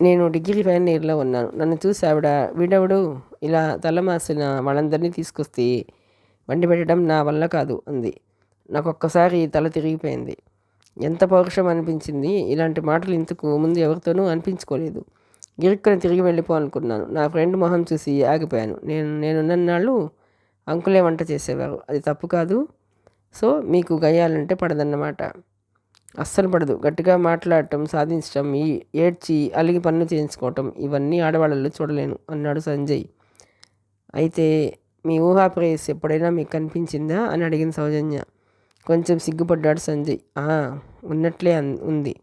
నేను డిగ్రీ ఫైనల్ ఇయర్లో ఉన్నాను. నన్ను చూసి ఆవిడ, వీడెవడు ఇలా తలమాసిన వాళ్ళందరినీ తీసుకొస్తే వండి పెట్టడం నా వల్ల కాదు అంది. నాకు ఒక్కసారి తల తిరిగిపోయింది. ఎంత పౌరుషం అనిపించింది. ఇలాంటి మాటలు ఇంతకు ముందు ఎవరితోనూ అనిపించుకోలేదు. గిరుక్కుని తిరిగి వెళ్ళిపోవాలనుకున్నాను. నా ఫ్రెండ్ మొహం చూసి ఆగిపోయాను. నేనున్నన్నాళ్ళు అంకులే వంట చేసేవారు. అది తప్పు కాదు. సో మీకు గయ్యాలంటే పడదన్నమాట. అస్సలు పడదు. గట్టిగా మాట్లాడటం, సాధించటం, ఏడ్చి అలిగి పనులు చేయించుకోవటం, ఇవన్నీ ఆడవాళ్ళలో చూడలేను అన్నాడు సంజయ్. అయితే మీ ఊహా ప్రేయస్ ఎప్పుడైనా మీకు కనిపించిందా అని అడిగిన సౌజన్య. కొంచెం సిగ్గుపడ్డాడు సంజయ్. ఉన్నట్లే ఉంది.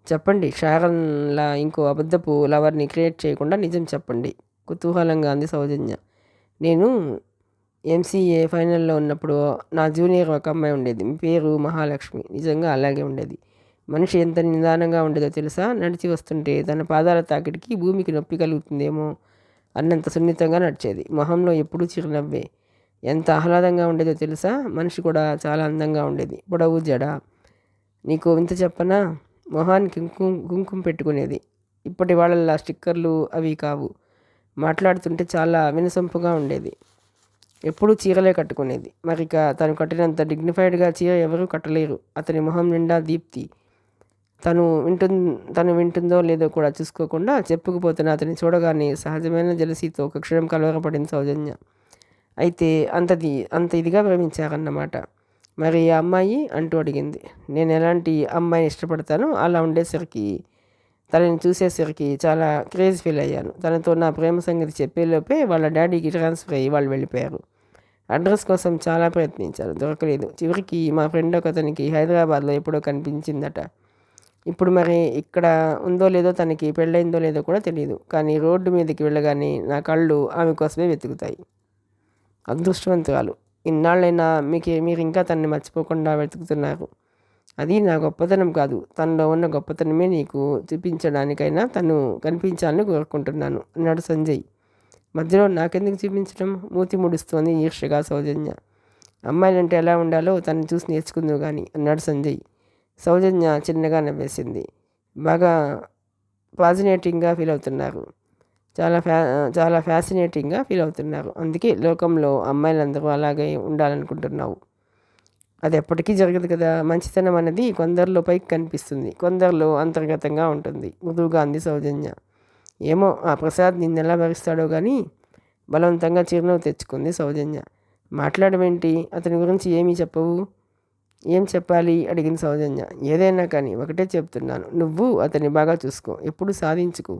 చెప్పండి. షారన్లా ఇంకో అబద్ధపు లవర్ని క్రియేట్ చేయకుండా నిజం చెప్పండి కుతూహలంగా అంది సౌజన్య. నేను ఎంసీఏ ఫైనల్లో ఉన్నప్పుడు నా జూనియర్ ఒక అమ్మాయి ఉండేది. పేరు మహాలక్ష్మి. నిజంగా అలాగే ఉండేది. మనిషి ఎంత నిదానంగా ఉండేదో తెలుసా? నడిచి వస్తుంటే తన పాదాల తాకిడికి భూమికి నొప్పి కలుగుతుందేమో అన్నంత సున్నితంగా నడిచేది. మొహంలో ఎప్పుడూ చిరునవ్వే. ఎంత ఆహ్లాదంగా ఉండేదో తెలుసా? మనిషి కూడా చాలా అందంగా ఉండేది. పొడవు జడ. నీకు వింత చెప్పనా? మొహానికి కుంకుమ పెట్టుకునేది. ఇప్పటి వాళ్ళ స్టిక్కర్లు అవి కావు. మాట్లాడుతుంటే చాలా వినసొంపుగా ఉండేది. ఎప్పుడూ చీరలే కట్టుకునేది. మరిక తను కట్టినంత డిగ్నిఫైడ్గా చీర ఎవరూ కట్టలేరు. అతని మొహం నిండా దీప్తి. తను వింటుందో లేదో కూడా చూసుకోకుండా చెప్పుకుపోతున్న అతన్ని చూడగానే సహజమైన జలసీతో ఒక క్షణం కలవరపడింది సౌజన్య. అయితే అంత ఇదిగా ప్రేమించారన్నమాట. మరి ఆ అమ్మాయి అంటూ అడిగింది. నేను ఎలాంటి అమ్మాయిని ఇష్టపడతానో అలా ఉండేసరికి, తనని చూసేసరికి చాలా క్రేజ్ ఫీల్ అయ్యాను. తనతో నా ప్రేమ సంగతి చెప్పేలోపే వాళ్ళ డాడీకి ట్రాన్స్ఫర్ అయ్యి వాళ్ళు వెళ్ళిపోయారు. అడ్రస్ కోసం చాలా ప్రయత్నించారు, దొరకలేదు. చివరికి మా ఫ్రెండ్ ఒకతనికి హైదరాబాద్లో ఎప్పుడో కనిపించిందట. ఇప్పుడు మరి ఇక్కడ ఉందో లేదో, తనకి పెళ్ళయిందో లేదో కూడా తెలియదు. కానీ రోడ్డు మీదకి వెళ్ళగానే నా కళ్ళు ఆమె కోసమే వెతుకుతాయి. అదృష్టవంతురాలు. ఇన్నాళ్ళైనా మీరు ఇంకా తనని మర్చిపోకుండా వెతుకుతున్నారు. అది నా గొప్పతనం కాదు, తనలో ఉన్న గొప్పతనమే నీకు చూపించడానికైనా తను కనిపించాలని కోరుకుంటున్నాను అన్నాడు సంజయ్. మధ్యలో నాకెందుకు చూపించడం? మూతి ముడుస్తోంది ఈర్ష్యగా సౌజన్య. అమ్మాయిలంటే ఎలా ఉండాలో తను చూసి నేర్చుకుందో కానీ అన్నాడు సంజయ్. సౌజన్య చిన్నగా నవ్వేసింది. బాగా పాజినేటింగ్గా ఫీల్ అవుతున్నారు, చాలా ఫ్యాసినేటింగ్గా ఫీల్ అవుతున్నారు. అందుకే లోకంలో అమ్మాయిలందరూ అలాగే ఉండాలనుకుంటున్నావు. అది ఎప్పటికీ జరగదు కదా. మంచితనం అనేది కొందరిలో పైకి కనిపిస్తుంది, కొందరిలో అంతర్గతంగా ఉంటుంది మృదువుగా అంది సౌజన్య. ఏమో ఆ ప్రసాద్ నిన్నెలా భరిస్తాడో కానీ బలవంతంగా చిరునవ్వు తెచ్చుకుంది సౌజన్య. మాట్లాడమేంటి? అతని గురించి ఏమీ చెప్పవు? ఏం చెప్పాలి అడిగింది సౌజన్య. ఏదైనా కానీ ఒకటే చెప్తున్నాను, నువ్వు అతన్ని బాగా చూసుకో, ఎప్పుడు సాధించుకు.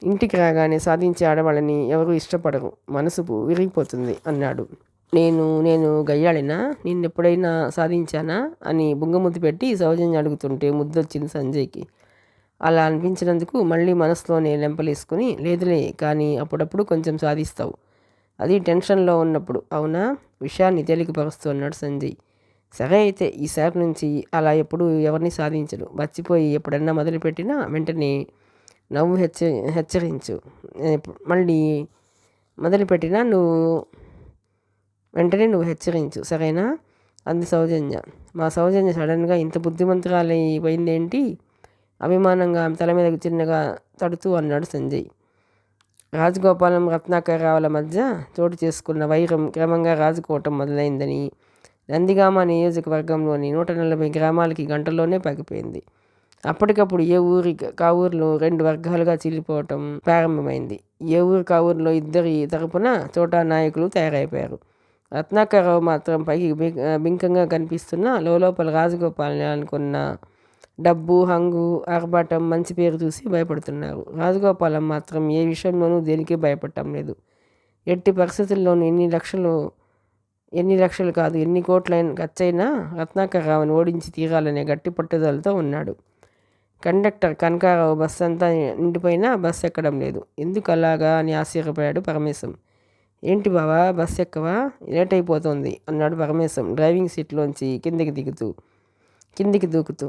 ఇంటికి రాగానే సాధించే ఆడవాళ్ళని ఎవరు ఇష్టపడరు, మనసు విరిగిపోతుంది అన్నాడు. నేను గయ్యాళినా? నిన్నెప్పుడైనా సాధించానా అని బుంగముద్దు పెట్టి సౌజన్య అడుగుతుంటే ముద్దొచ్చింది సంజయ్కి. అలా అనిపించినందుకు మళ్ళీ మనసులోనే లెంపలేసుకుని, లేదులే కానీ అప్పుడప్పుడు కొంచెం సాధిస్తావు, అది టెన్షన్లో ఉన్నప్పుడు. అవునా? విషయాన్ని తేలికపరుస్తూ అన్నాడు సంజయ్. సరే అయితే ఈసారి నుంచి అలా ఎప్పుడు ఎవరిని సాధించడు. మర్చిపోయి ఎప్పుడన్నా మొదలుపెట్టినా వెంటనే నవ్వు హెచ్చరించు. మళ్ళీ మొదలుపెట్టినా వెంటనే నువ్వు హెచ్చరించు, సరేనా అంది సౌజన్య. మా సౌజన్య సడన్గా ఇంత బుద్ధిమంతురాలైపోయిందేంటి? అభిమానంగా ఆమె తల మీద చిన్నగా తడుతూ అన్నాడు సంజయ్. రాజగోపాలం రత్నాకరరావుల మధ్య చోటు చేసుకున్న వైరం క్రమంగా రాజుకోవటం మొదలైందని నందిగామ నియోజకవర్గంలోని 140 గ్రామాలకి గంటల్లోనే పాకిపోయింది. అప్పటికప్పుడు ఏ ఊరి కావూరులో 2 వర్గాలుగా చీలిపోవటం ప్రారంభమైంది. ఏ ఊరు కావూరులో ఇద్దరి తరపున చోటా నాయకులు తయారైపోయారు. రత్నాకరరావు మాత్రం పైకి బింకంగా కనిపిస్తున్న లోపల రాజగోపాలని అనుకున్న డబ్బు, హంగు, ఆర్భాటం, మంచి పేరు చూసి భయపడుతున్నారు. రాజగోపాలం మాత్రం ఏ విషయంలోనూ దేనికి భయపడటం లేదు. ఎట్టి పరిస్థితుల్లోనూ ఎన్ని లక్షలు కాదు, ఎన్ని కోట్లైన ఖర్చైనా రత్నాకరరావుని ఓడించి తీరాలనే గట్టి పట్టుదలతో ఉన్నాడు. కండక్టర్ కనకారావు బస్సు అంతా నిండిపోయినా బస్సు ఎక్కడం లేదు. ఎందుకు అలాగా అని ఆశ్చర్యపోయాడు పరమేశం. ఏంటి బావా, బస్సు ఎక్కవా? లేట్ అయిపోతుంది అన్నాడు పరమేశం డ్రైవింగ్ సీట్లోంచి కిందికి దూకుతూ.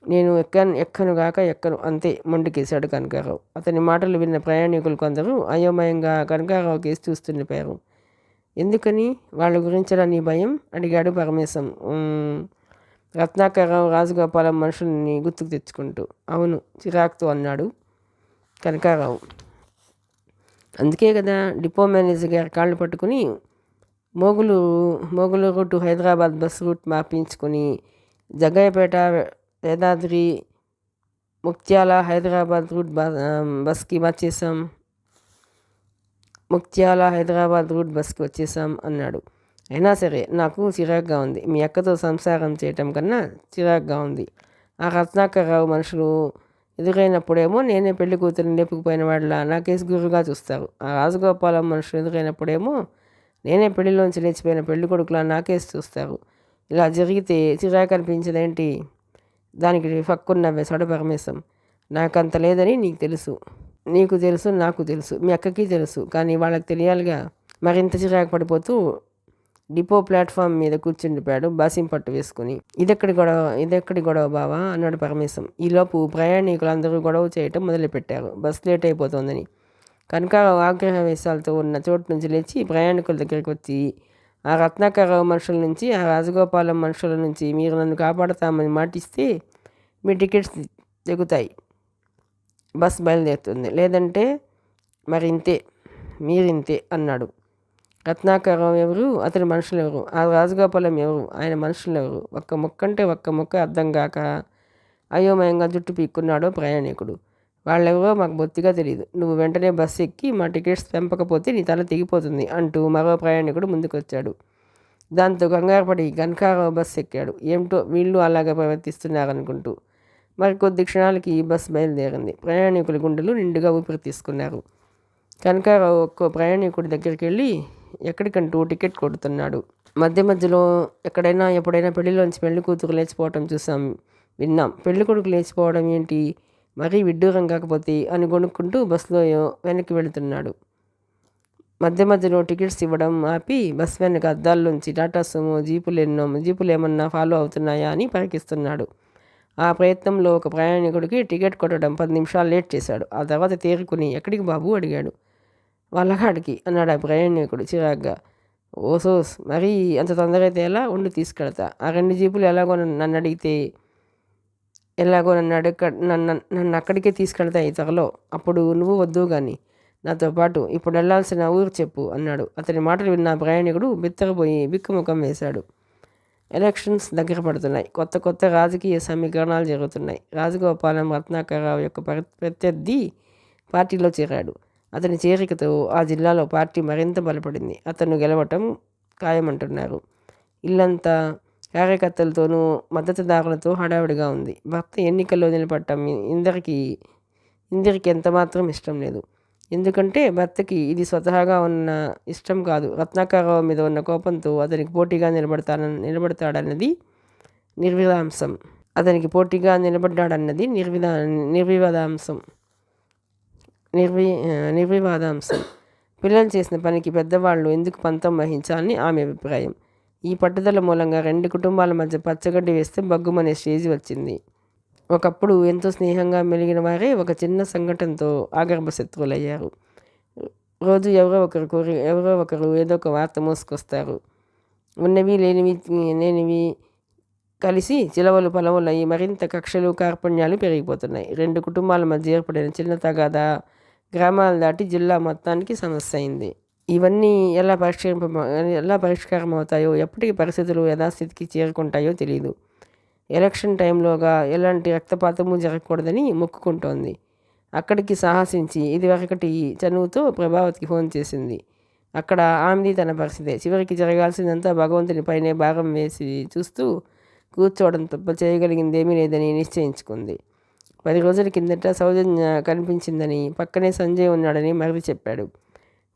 నేను ఎక్కను అంతే మొండికేశాడు కనకారావు. అతని మాటలు విన్న ప్రయాణికులు కొందరు అయోమయంగా కనకారావు కేసి చూస్తుండిపోయారు. ఎందుకని? వాళ్ళ గురించరా నీ భయం అడిగాడు పరమేశం రత్నాకరరావు రాజగోపాలం మనుషుల్ని గుర్తుకు తెచ్చుకుంటూ. అవును చిరాకుతో అన్నాడు కనకారావు. అందుకే కదా డిపో మేనేజర్ గారి కాళ్ళు పట్టుకుని Moguluru to Hyderabad bus route మార్పించుకొని జగ్గయ్యపేట, వేదాద్రి, ముక్త్యాల, హైదరాబాద్ రూట్ బస్కి వచ్చేసాం అన్నాడు. అయినా సరే నాకు చిరాగ్గా ఉంది. మీ అక్కతో సంసారం చేయటం కన్నా చిరాగ్గా ఉంది. ఆ రత్నాకరరావు మనుషులు ఎదురైనప్పుడేమో నేనే పెళ్లి కూతురిని లేపుకుపోయిన వాళ్ళ నా కేసు గురుగా చూస్తారు. ఆ రాజగోపాలం మనుషులు ఎదురైనప్పుడేమో నేనే పెళ్లిలోంచి లేచిపోయిన పెళ్లి కొడుకులా నా కేసు చూస్తారు. ఇలా జరిగితే చిరాకు అనిపించదేంటి? దానికి ఫక్కున్న నవ్వేశాడు పరమేశం. నాకంత లేదని నీకు తెలుసు, నాకు తెలుసు, మీ అక్కకి తెలుసు. కానీ వాళ్ళకి తెలియాలిగా. మరింత చిరాకు పడిపోతూ డిపో ప్లాట్ఫామ్ మీద కూర్చుండిపోయాడు బాసింపట్టు వేసుకుని. ఇదెక్కడి గొడవ బావా అన్నాడు పరమేశం. ఈలోపు ప్రయాణికులందరూ గొడవ చేయటం మొదలుపెట్టారు, బస్ లేట్ అయిపోతుందని. కనకారావు ఆగ్రహవేశాలతో ఉన్న చోటు నుంచి లేచి ప్రయాణికుల దగ్గరికి వచ్చి, ఆ రత్నాకరరావు మనుషుల నుంచి, ఆ రాజగోపాలం మనుషుల నుంచి మీరు నన్ను కాపాడతామని మాటిస్తే మీ టికెట్స్ తెగుతాయి. బస్ బయలుదేరుతుంది. లేదంటే మరి ఇంతే, మీరింతే అన్నాడు. రత్నాకరరావు ఎవరు, అతని మనుషులెవరు, ఆ రాజగోపాలం ఎవరు, ఆయన మనుషులెవరు, ఒక్క ముక్కంటే ఒక్క ముక్క అర్థం కాక అయోమయంగా జుట్టు పీక్కున్నాడో ప్రయాణికుడు. వాళ్ళెవరో మాకు బొత్తిగా తెలియదు. నువ్వు వెంటనే బస్సు ఎక్కి మా టికెట్స్ తెంపకపోతే నీ తల తెగిపోతుంది అంటూ మరో ప్రయాణికుడు ముందుకొచ్చాడు. దాంతో కంగారుపడి గన్కారావు బస్సు ఎక్కాడు. ఏమిటో వీళ్ళు అలాగే ప్రవర్తిస్తున్నారనుకుంటూ. మరికొద్ది క్షణాలకి బస్సు బయలుదేరింది. ప్రయాణికుల గుండెలు నిండుగా ఊపిరి తీసుకున్నారు. కనకారావు ఒక్కో ప్రయాణికుడి దగ్గరికి వెళ్ళి ఎక్కడికంటూ టికెట్ కొడుతున్నాడు. మధ్య మధ్యలో ఎక్కడైనా ఎప్పుడైనా పెళ్లిలోంచి పెళ్లి కూతురు లేచిపోవటం చూసాం, విన్నాం. పెళ్లి కొడుకు లేచిపోవడం ఏంటి, మరీ విడ్డూరం కాకపోతే అని కొనుక్కుంటూ బస్సులో వెనక్కి వెళుతున్నాడు. మధ్య మధ్యలో టికెట్స్ ఇవ్వడం ఆపి బస్ వెనక అద్దాల్లోంచి టాటా సుమో జీపులు ఏమన్నా ఫాలో అవుతున్నాయా అని పరికిస్తున్నాడు. ఆ ప్రయత్నంలో ఒక ప్రయాణికుడికి టికెట్ కొట్టడం 10 నిమిషాలు లేట్ చేశాడు. ఆ తర్వాత తేరుకుని ఎక్కడికి బాబు అడిగాడు. వాళ్ళకాడికి అన్నాడు ఆ ప్రయాణికుడు చిరాగ్గా. ఓసోస్, మరీ అంత తొందర అయితే ఎలా, ఉండి తీసుకెళ్తా. ఆ 2 జీపులు ఎలాగో నన్ను అక్కడికే తీసుకెళ్తాయి త్వరలో. అప్పుడు నువ్వు వద్దు కానీ నాతో పాటు. ఇప్పుడు వెళ్ళాల్సిన ఊరు చెప్పు అన్నాడు. అతని మాటలు విన్న ప్రయాణికుడు బిత్తరపోయి బిక్కుముఖం వేశాడు. ఎలక్షన్స్ దగ్గర పడుతున్నాయి. కొత్త కొత్త రాజకీయ సమీకరణాలు జరుగుతున్నాయి. రాజగోపాలం రత్నాకరరావు యొక్క ప్రత్యర్థి పార్టీలో చేరాడు. అతని చేరికతో ఆ జిల్లాలో పార్టీ మరింత బలపడింది. అతను గెలవటం ఖాయమంటున్నారు. ఇల్లంతా కార్యకర్తలతోనూ మద్దతుదారులతో హడావిడిగా ఉంది. భర్త ఎన్నికల్లో నిలబడటం ఇందిరికి ఎంతమాత్రం ఇష్టం లేదు. ఎందుకంటే భర్తకి ఇది స్వతహాగా ఉన్న ఇష్టం కాదు. రత్నాకరరావు మీద ఉన్న కోపంతో అతనికి పోటీగా నిలబడతాడన్నది నిర్వివాదాంశం. అతనికి పోటీగా నిలబడ్డాడన్నది నిర్వివాదాంశం. పిల్లలు చేసిన పనికి పెద్దవాళ్ళు ఎందుకు పంతం వహించాలని ఆమె అభిప్రాయం. ఈ పట్టుదల మూలంగా 2 కుటుంబాల మధ్య పచ్చగడ్డి వేస్తే బగ్గుమనే స్టేజ్ వచ్చింది. ఒకప్పుడు ఎంతో స్నేహంగా మెలిగిన వారే ఒక చిన్న సంఘటనతో ఆగర్భ శత్రువులయ్యారు. రోజు ఎవరో ఒకరు ఏదో ఒక వార్త మోసుకొస్తారు. ఉన్నవి లేనివి కలిసి చిలవలు పలవలయ్యి మరింత కక్షలు కార్పణ్యాలు పెరిగిపోతున్నాయి. 2 కుటుంబాల మధ్య ఏర్పడిన చిన్న తగాదా గ్రామాలు దాటి జిల్లా మొత్తానికి సమస్య అయింది. ఇవన్నీ ఎలా పరిష్కారం అవుతాయో, ఎప్పటికీ పరిస్థితులు యథాస్థితికి చేరుకుంటాయో తెలియదు. ఎలక్షన్ టైంలోగా ఎలాంటి రక్తపాతము జరగకూడదని మొక్కుకుంటోంది. అక్కడికి సాహసించి ఇదివరకటి చనువుతో ప్రభావతికి ఫోన్ చేసింది. అక్కడ ఆమెది తన పరిస్థితే. చివరికి జరగాల్సిందంతా భగవంతుని పైనే భారం వేసి చూస్తూ కూర్చోవడం తప్ప చేయగలిగిందేమీ లేదని నిశ్చయించుకుంది. 10 రోజుల కిందట సౌజన్య కనిపించిందని, పక్కనే సంజయ్ ఉన్నాడని మరిది చెప్పాడు.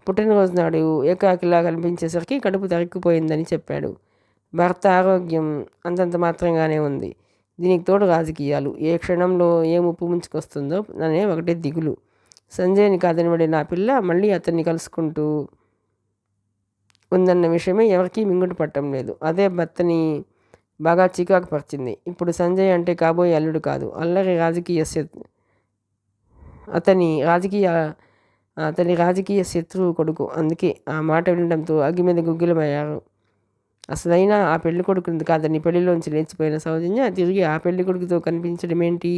పుట్టినరోజు నాడు ఏకాకిలా కనిపించేసరికి కడుపు తరుక్కుపోయిందని చెప్పాడు. భర్త ఆరోగ్యం అంతంత మాత్రంగానే ఉంది. దీనికి తోడు రాజకీయాలు. ఏ క్షణంలో ఏ ముప్పు ముంచుకొస్తుందో అనే ఒకటే దిగులు. సంజయ్ని కాదనిపడిన ఆ పిల్ల మళ్ళీ అతన్ని కలుసుకుంటూ ఉందన్న విషయమే ఎవరికీ మింగుడు పట్టడం లేదు. అదే భర్తని బాగా చికాకు పరిచింది. ఇప్పుడు సంజయ్ అంటే కాబోయే అల్లుడు కాదు, అల్లరి అతని రాజకీయ శత్రువు కొడుకు. అందుకే ఆ మాట వినడంతో అగ్గి మీద గుగ్గిలమయ్యారు. అసలైనా ఆ పెళ్లి కొడుకుని కాదని పెళ్లిలోంచి లేచిపోయిన సౌజన్య తిరిగి ఆ పెళ్లి కొడుకుతో కనిపించడం ఏంటి?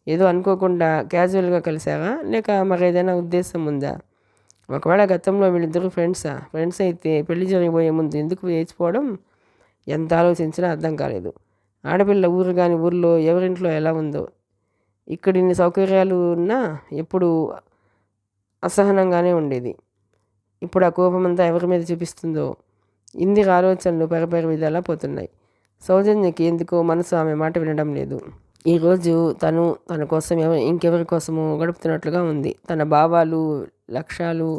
ఏదో అనుకోకుండా క్యాజువల్గా కలిసారా, లేక మరేదైనా ఉద్దేశం ఉందా? ఒకవేళ గతంలో వీళ్ళిద్దరూ ఫ్రెండ్స్ అయితే పెళ్లి జరిగిపోయే ముందు ఎందుకు లేచిపోవడం? ఎంత ఆలోచించినా అర్థం కాలేదు. ఆడపిల్ల ఊరు కాని ఊర్లో ఎవరింట్లో ఎలా ఉందో. ఇక్కడిన్ని సౌకర్యాలు ఉన్నా ఎప్పుడు అసహనంగానే ఉండేది. ఇప్పుడు ఆ కోపమంతా ఎవరి మీద చూపిస్తుందో. ఇందిర ఆలోచనలు పరిపరి విధాలా పోతున్నాయి. సౌజన్యకి ఎందుకో మనసు ఆమె మాట వినడం లేదు. ఈరోజు తన కోసం ఇంకెవరి కోసమో గడుపుతున్నట్లుగా ఉంది. తన భావాలు, లక్ష్యాలు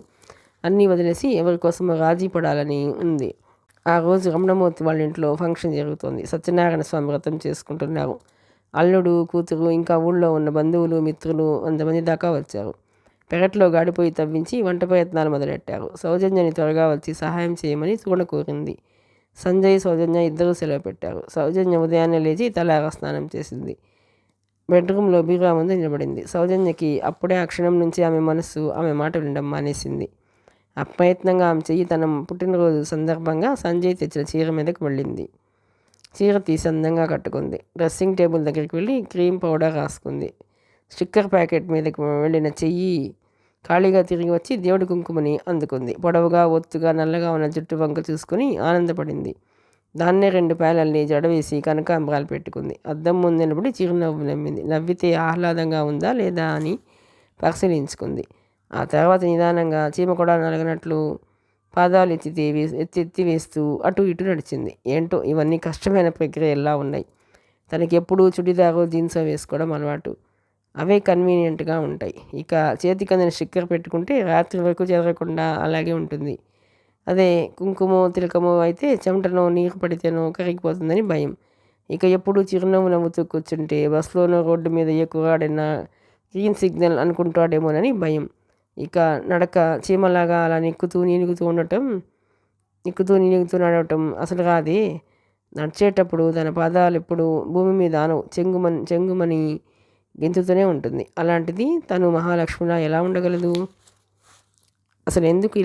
అన్నీ వదిలేసి ఎవరి కోసమో రాజీ పడాలని ఉంది. ఆ రోజు రమణమూర్తి వాళ్ళ ఇంట్లో ఫంక్షన్ జరుగుతోంది. సత్యనారాయణ స్వామి వ్రతం చేసుకుంటున్నారు. అల్లుడు, కూతురు, ఇంకా ఊళ్ళో ఉన్న బంధువులు, మిత్రులు 100 మంది దాకా వచ్చారు. పెరట్లో గాడిపోయి తవ్వించి వంట ప్రయత్నాలు మొదలెట్టారు. సౌజన్యని త్వరగా వచ్చి సహాయం చేయమని చూడ కోరింది. సంజయ్, సౌజన్య ఇద్దరూ సెలవు పెట్టారు. సౌజన్య ఉదయాన్నే లేచి తలారా స్నానం చేసింది. బెడ్రూమ్లో బీరువా ముందు నిలబడింది. సౌజన్యకి అప్పుడే ఆ క్షణం నుంచి ఆమె మనస్సు ఆమె మాట వినడం మానేసింది. అప్రయత్నంగా ఆమె చెయ్యి తన పుట్టినరోజు సందర్భంగా సంజయ్ తెచ్చిన చీర మీదకు వెళ్ళింది. చీర తీసి అందంగా కట్టుకుంది. డ్రెస్సింగ్ టేబుల్ దగ్గరికి వెళ్ళి క్రీమ్ పౌడర్ రాసుకుంది. స్టిక్కర్ ప్యాకెట్ మీదకి వెళ్ళిన చెయ్యి ఖాళీగా తిరిగి వచ్చి దేవుడి కుంకుమని అందుకుంది. పొడవుగా, ఒత్తుగా, నల్లగా ఉన్న జుట్టు వంక చూసుకుని ఆనందపడింది. దాన్నే 2 పేలల్ని జడవేసి కనకాంబరాలు పెట్టుకుంది. అద్దం ముందు నిలబడి చిరునవ్వు నమ్మింది. నవ్వితే ఆహ్లాదంగా ఉందా లేదా అని పరిశీలించుకుంది. ఆ తర్వాత నిదానంగా చీమ కూడా నలగనట్లు పాదాలు ఎత్తి వేస్తూ అటు ఇటు నడిచింది. ఏంటో ఇవన్నీ కష్టమైన ప్రక్రియలా ఉన్నాయి. తనకి ఎప్పుడూ చుడిదారో జీన్సో వేసుకోవడం అలవాటు. అవే కన్వీనియంట్గా ఉంటాయి. ఇక చేతికి అందిన స్టిక్కర్ పెట్టుకుంటే రాత్రి వరకు చెదరకుండా అలాగే ఉంటుంది. అదే కుంకుమో తిలకమో అయితే చెమటనో నీరు పడితేనో కరిగిపోతుందని భయం. ఇక ఎప్పుడు చిరునవ్వు నవ్వుతూ కూర్చుంటే బస్సులోనో రోడ్డు మీద ఏ కుర్రాడైనా గ్రీన్ సిగ్నల్ అనుకుంటాడేమోనని భయం. ఇక నడక చీమలాగా అలా నిక్కుతూ నడవటం అసలు రాదే. నడిచేటప్పుడు తన పాదాలు ఎప్పుడు భూమి మీద ఆనవు. చెంగుమని గెంతుతూనే ఉంటుంది. అలాంటిది తను మహాలక్ష్మిలా ఎలా ఉండగలదు? అసలు ఎందుకు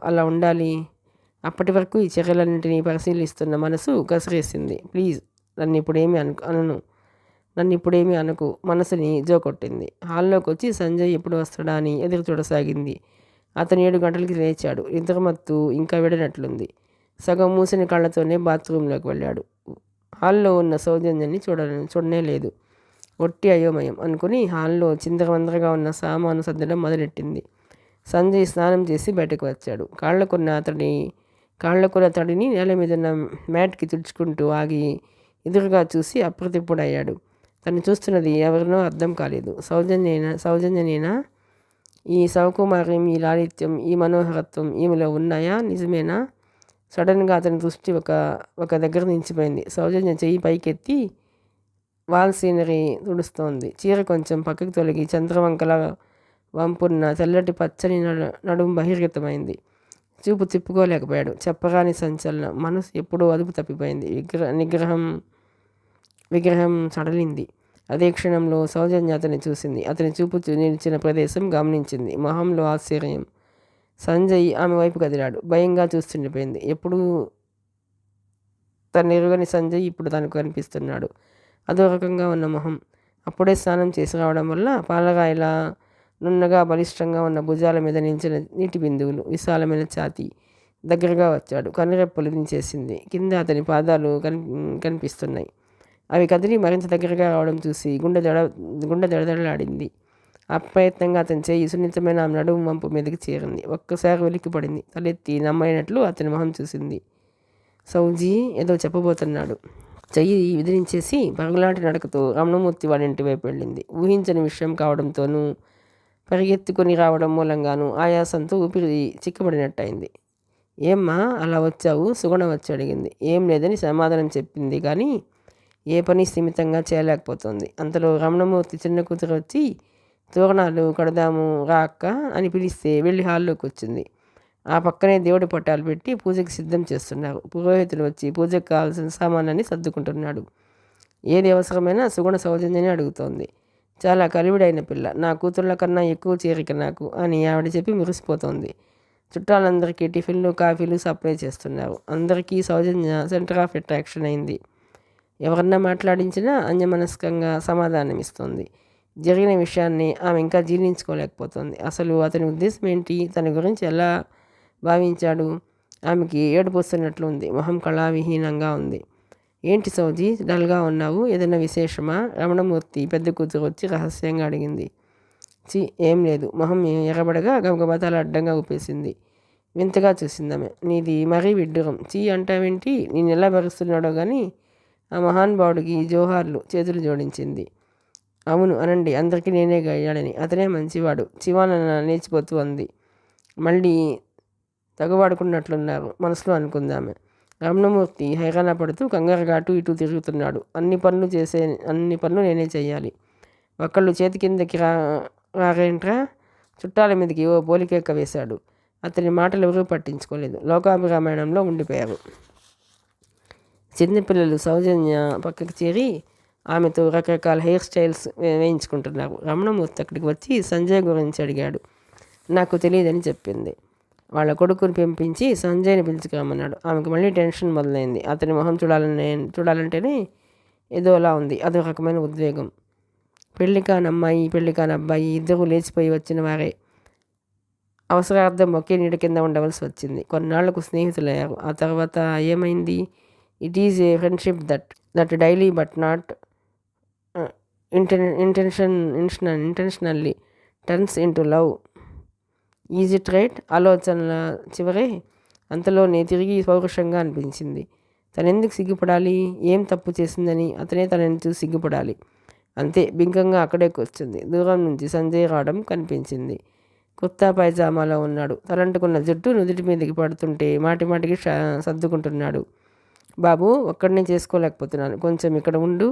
అలా ఉండాలి? అప్పటి వరకు ఈ చర్యలన్నింటినీ పరిశీలిస్తున్న మనసు కసిరేసింది. ప్లీజ్ నన్ను ఇప్పుడేమీ అనకు మనసుని జోకొట్టింది. హాల్లోకి వచ్చి సంజయ్ ఎప్పుడు వస్తాడా అని ఎదురు చూడసాగింది. అతను 7 గంటలకి లేచాడు. నిద్రమత్తు ఇంకా విడనట్లుంది. సగం మూసిన కళ్ళతోనే బాత్రూంలోకి వెళ్ళాడు. హాల్లో ఉన్న సౌజన్యాన్ని చూడనే లేదు. ఒట్టి అయోమయం అనుకుని హాల్లో చిందరవందరగా ఉన్న సామాను సర్దడం మొదలెట్టింది. సంజయ్ స్నానం చేసి బయటకు వచ్చాడు. కాళ్లకున్న తడిని నేల మీద ఉన్న మ్యాట్కి తుడుచుకుంటూ ఆగి ఎదురుగా చూసి అప్రతిప్పుడయ్యాడు. తను చూస్తున్నది ఎవరినో అర్థం కాలేదు. సౌజన్యనేనా? ఈ సౌకుమార్యం, ఈ లాలిత్యం, ఈ మనోహరత్వం ఈమెలో ఉన్నాయా? నిజమేనా? సడన్గా అతని దృష్టి ఒక దగ్గర నిలిచిపోయింది. సౌజన్య చెయ్యి పైకెత్తి వాల్ సీనరీ తుడుస్తోంది. చీర కొంచెం పక్కకి తొలగి చంద్రవంకల వంపున్న తెల్లటి పచ్చని నడుము బహిర్గతమైంది. చూపు తిప్పుకోలేకపోయాడు. చెప్పరాని సంచలనం. మనసు ఎప్పుడూ అదుపు తప్పిపోయింది. విగ్రహం సడలింది. అదే క్షణంలో సౌజన్య అతన్ని చూసింది. అతని చూపు నిలిచిన ప్రదేశం గమనించింది. మొహంలో ఆశ్చర్యం. సంజయ్ ఆమె వైపు కదిలాడు. భయంగా చూస్తుండిపోయింది. ఎప్పుడు తను ఎరుగని సంజయ్ ఇప్పుడు తనకు కనిపిస్తున్నాడు. అదో రకంగా ఉన్న మొహం. అప్పుడే స్నానం చేసి రావడం వల్ల పాలరాయిలా నున్నగా బలిష్టంగా ఉన్న భుజాల మీద నిలిచిన నీటి బిందువులు, విశాలమైన ఛాతీ. దగ్గరగా వచ్చాడు. కనురెప్పలు దించేసింది. కింద అతని పాదాలు కనిపిస్తున్నాయి. అవి కదిలి మరింత దగ్గరగా రావడం చూసి గుండె దడదడలాడింది. అప్రయత్నంగా అతని చేయి సున్నితమైన ఆమె నడుము వంపు మీదకి చేరింది. ఒక్కసారి ఉలిక్కి పడింది. తలెత్తి నమ్మలేనట్లు అతని మొహం చూసింది. సౌజీ ఏదో చెప్పబోతున్నాడు. చెయ్యి విదిలించేసి పరుగులాంటి నడకతో రమణమూర్తి వాడింటి వైపు వెళ్ళింది. ఊహించని విషయం కావడంతోనూ పరిగెత్తుకొని రావడం మూలంగాను ఆయాసంతో ఊపిరి చిక్కబడినట్టయింది. ఏమ్మా అలా వచ్చావు? సుగుణ వచ్చి అడిగింది. ఏం లేదని సమాధానం చెప్పింది కానీ ఏ పని స్థిమితంగా చేయలేకపోతుంది. అంతలో రమణమూర్తి చిన్న కూతురు వచ్చి తోరణాలు కడదాము రా అక్క అని పిలిస్తే వెళ్ళి హాల్లోకి వచ్చింది. ఆ పక్కనే దేవుడి పట్టాలు పెట్టి పూజకి సిద్ధం చేస్తున్నారు. పురోహితులు వచ్చి పూజకు కావాల్సిన సామాన్లన్నీ సర్దుకుంటున్నాడు. ఏది అవసరమైనా సుగుణ సౌజన్యని అడుగుతోంది. చాలా కలివిడైన పిల్ల. నా కూతుళ్ళ కన్నా ఎక్కువ చేరిక నాకు అని ఆవిడ చెప్పి మురిసిపోతోంది. చుట్టాలందరికీ టిఫిన్లు కాఫీలు సప్లై చేస్తున్నారు. అందరికీ సౌజన్య సెంటర్ ఆఫ్ అట్రాక్షన్ అయింది. ఎవరన్నా మాట్లాడించినా అన్యమనస్కంగా సమాధానమిస్తోంది. జరిగిన విషయాన్ని ఆమె ఇంకా జీర్ణించుకోలేకపోతుంది. అసలు అతని ఉద్దేశం ఏంటి? తన గురించి ఎలా భావించాడు? ఆమెకి ఏడుపు వస్తున్నట్లు ఉంది. మొహం కళావిహీనంగా ఉంది. ఏంటి సౌజీ డల్గా ఉన్నావు? ఏదైనా విశేషమా? రమణమూర్తి పెద్ద కూతురు వచ్చి రహస్యంగా అడిగింది. ఏం లేదు. మొహం ఎర్రబడగా గబగబా తల అడ్డంగా ఊపేసింది. వింతగా చూసిందామె. నీది మరీ విడ్డూరం. అంటావేంటి? నేను ఎలా భరుస్తున్నాడో కానీ ఆ మహానుభావుడికి జోహార్లు చేతులు జోడించింది. అవును అనండి, అందరికీ నేనే గయ్యాడని. అతనే మంచివాడు. చివానన్న లేచిపోతూ అంది. మళ్ళీ తగువాడుకున్నట్లున్నారు మనసులో అనుకుందామె. రమణమూర్తి హైరాణ పడుతూ కంగారుగా అటు ఇటు తిరుగుతున్నాడు. అన్ని పనులు నేనే చెయ్యాలి. ఒకళ్ళు చేతి కిందకి రారేంట్రా? చుట్టాల మీదకి ఓ పోలికేక వేశాడు. అతని మాటలు ఎవరూ పట్టించుకోలేదు. లోకాభిరామాయణంలో ఉండిపోయారు. చిన్నపిల్లలు సౌజన్య పక్కకి చేరి ఆమెతో రకరకాల హెయిర్ స్టైల్స్ వేయించుకుంటున్నారు. రమణమూర్తి అక్కడికి వచ్చి సంజయ్ గురించి అడిగాడు. నాకు తెలియదని చెప్పింది. వాళ్ళ కొడుకుని పంపించి సంజయ్ని పిలుచుకురమ్మన్నాడు. ఆమెకు మళ్ళీ టెన్షన్ మొదలైంది. అతని మొహం చూడాలంటేనే ఏదోలా ఉంది. అదో రకమైన ఉద్వేగం. పెళ్లి కాని అమ్మాయి పెళ్లి కాని అబ్బాయి ఇద్దరూ లేచిపోయి వచ్చిన వారే. అవసరార్థం ఒకే నీడ కింద ఉండవలసి వచ్చింది. కొన్నాళ్లకు స్నేహితులయ్యారు. ఆ తర్వాత ఏమైంది? It is a friendship that daily but not intentionally turns into love. Is it right? ఆలోచనల చివరే అంతలోనే తిరిగి పౌరుషంగా అనిపించింది. తనెందుకు సిగ్గుపడాలి? ఏం తప్పు చేసిందని అతనే తనని చూసి సిగ్గుపడాలి. అంతే బింకంగా అక్కడే కూర్చుంది. దూరం నుంచి సంజయ్ రావడం కనిపించింది. కుర్తా పైజామాలో ఉన్నాడు. తలంటుకున్న జుట్టు నుదుటి మీదకి పడుతుంటే మాటిమాటికి సర్దుకుంటున్నాడు. బాబు, ఒక్కడినే చేసుకోలేకపోతున్నాను, కొంచెం ఇక్కడ ఉండు.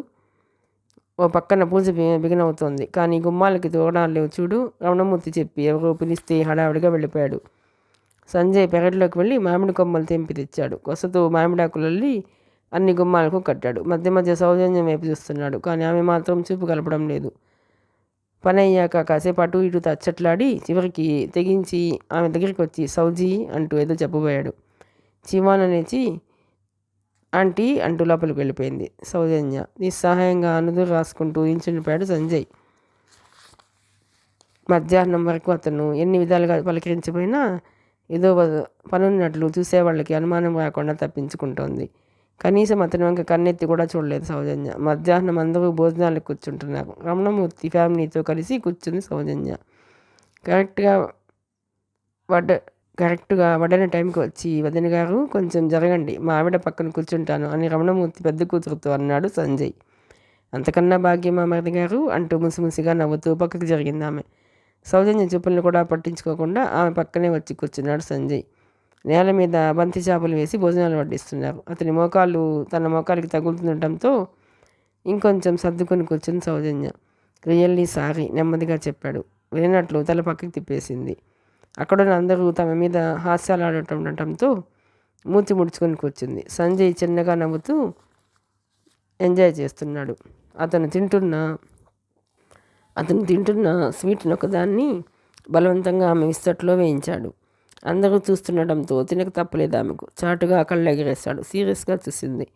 ఓ పక్కన పూజ బిగినవుతోంది. కానీ గుమ్మాలకి తోరణాలు లేవు చూడు, రమణమూర్తి చెప్పి ఎవరో పిలిస్తే హడావిడిగా వెళ్ళిపోయాడు. సంజయ్ పెరట్లోకి వెళ్ళి మామిడి కొమ్మలు తెంపి తెచ్చాడు. కొసతో మామిడాకులల్లి అన్ని గుమ్మాలకు కట్టాడు. మధ్య మధ్య సౌజన్యం వైపు చూస్తున్నాడు. కానీ ఆమె మాత్రం చూపు కలపడం లేదు. పని అయ్యాక కాసేపు అటు ఇటు తచ్చట్లాడి చివరికి తెగించి ఆమె దగ్గరికి వచ్చి సౌజీ అంటూ ఏదో చెప్పబోయాడు. చివాన లేచి ఆంటీ అంటూ లోపలికి వెళ్ళిపోయింది సౌజన్య. నిస్సహాయంగా అనుదురు రాసుకుంటూ నిల్చుండిపోయాడు సంజయ్. మధ్యాహ్నం వరకు అతను ఎన్ని విధాలుగా పలకరించిపోయినా ఏదో పనున్నట్లు చూసేవాళ్ళకి అనుమానం రాకుండా తప్పించుకుంటోంది. కనీసం అతని వంక కన్నెత్తి కూడా చూడలేదు సౌజన్య. మధ్యాహ్నం అందరూ భోజనాలకు కూర్చుంటున్నారు. రమణమూర్తి ఫ్యామిలీతో కలిసి కూర్చుంది సౌజన్య. కరెక్ట్గా వడ్డన టైంకి వచ్చి, వదిన గారు కొంచెం జరగండి, మా ఆవిడ పక్కన కూర్చుంటాను అని రమణమూర్తి పెద్ద కూతురుతో అన్నాడు సంజయ్. అంతకన్నా భాగ్యమా మరిది గారు అంటూ ముసిముసిగా నవ్వుతూ పక్కకి జరిగింది ఆమె. సౌజన్య చూపులను కూడా పట్టించుకోకుండా ఆమె పక్కనే వచ్చి కూర్చున్నాడు సంజయ్. నేల మీద బంతి చేపలు వేసి భోజనాలు వడ్డిస్తున్నారు. అతని మోకాళ్ళు తన మోకాలికి తగులుతుండటంతో ఇంకొంచెం సర్దుకొని కూర్చుని సౌజన్య. రియల్లీ సారీ నెమ్మదిగా చెప్పాడు. వినట్లు తల పక్కకి తిప్పేసింది. అక్కడున్న అందరూ తమ మీద హాస్యాలు ఆడటంతో మూతి ముడుచుకొని కూర్చుంది. సంజయ్ చిన్నగా నవ్వుతూ ఎంజాయ్ చేస్తున్నాడు. అతను తింటున్న స్వీట్ని ఒకదాన్ని బలవంతంగా ఆమె విస్తట్లో వేయించాడు. అందరూ చూస్తుండటంతో తినక తప్పలేదు ఆమెకు. చాటుగా కళ్ళు ఎగిరేశాడు. సీరియస్గా చూసింది.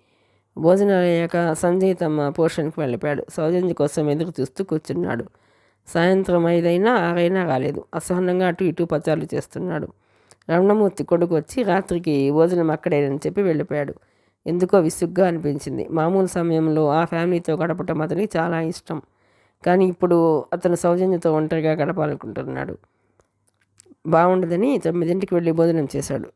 భోజనాలు అయ్యాక సంజయ్ తమ పోర్షన్కి వెళ్ళిపోయాడు. సౌజన్య కోసం ఎదురు చూస్తూ కూర్చున్నాడు. సాయంత్రం 5 అయినా 6 అయినా రాలేదు. అసహనంగా అటు ఇటు పచారులు చేస్తున్నాడు. రమణమూర్తి కొడుకు వచ్చి రాత్రికి భోజనం అక్కడేనని చెప్పి వెళ్ళిపోయాడు. ఎందుకో విసుగ్గా అనిపించింది. మామూలు సమయంలో ఆ ఫ్యామిలీతో గడపటం అతనికి చాలా ఇష్టం. కానీ ఇప్పుడు అతను సౌజన్యతో ఒంటరిగా గడపాలనుకుంటున్నాడు. బాగుండదని 9ంటికి వెళ్ళి భోజనం చేశాడు.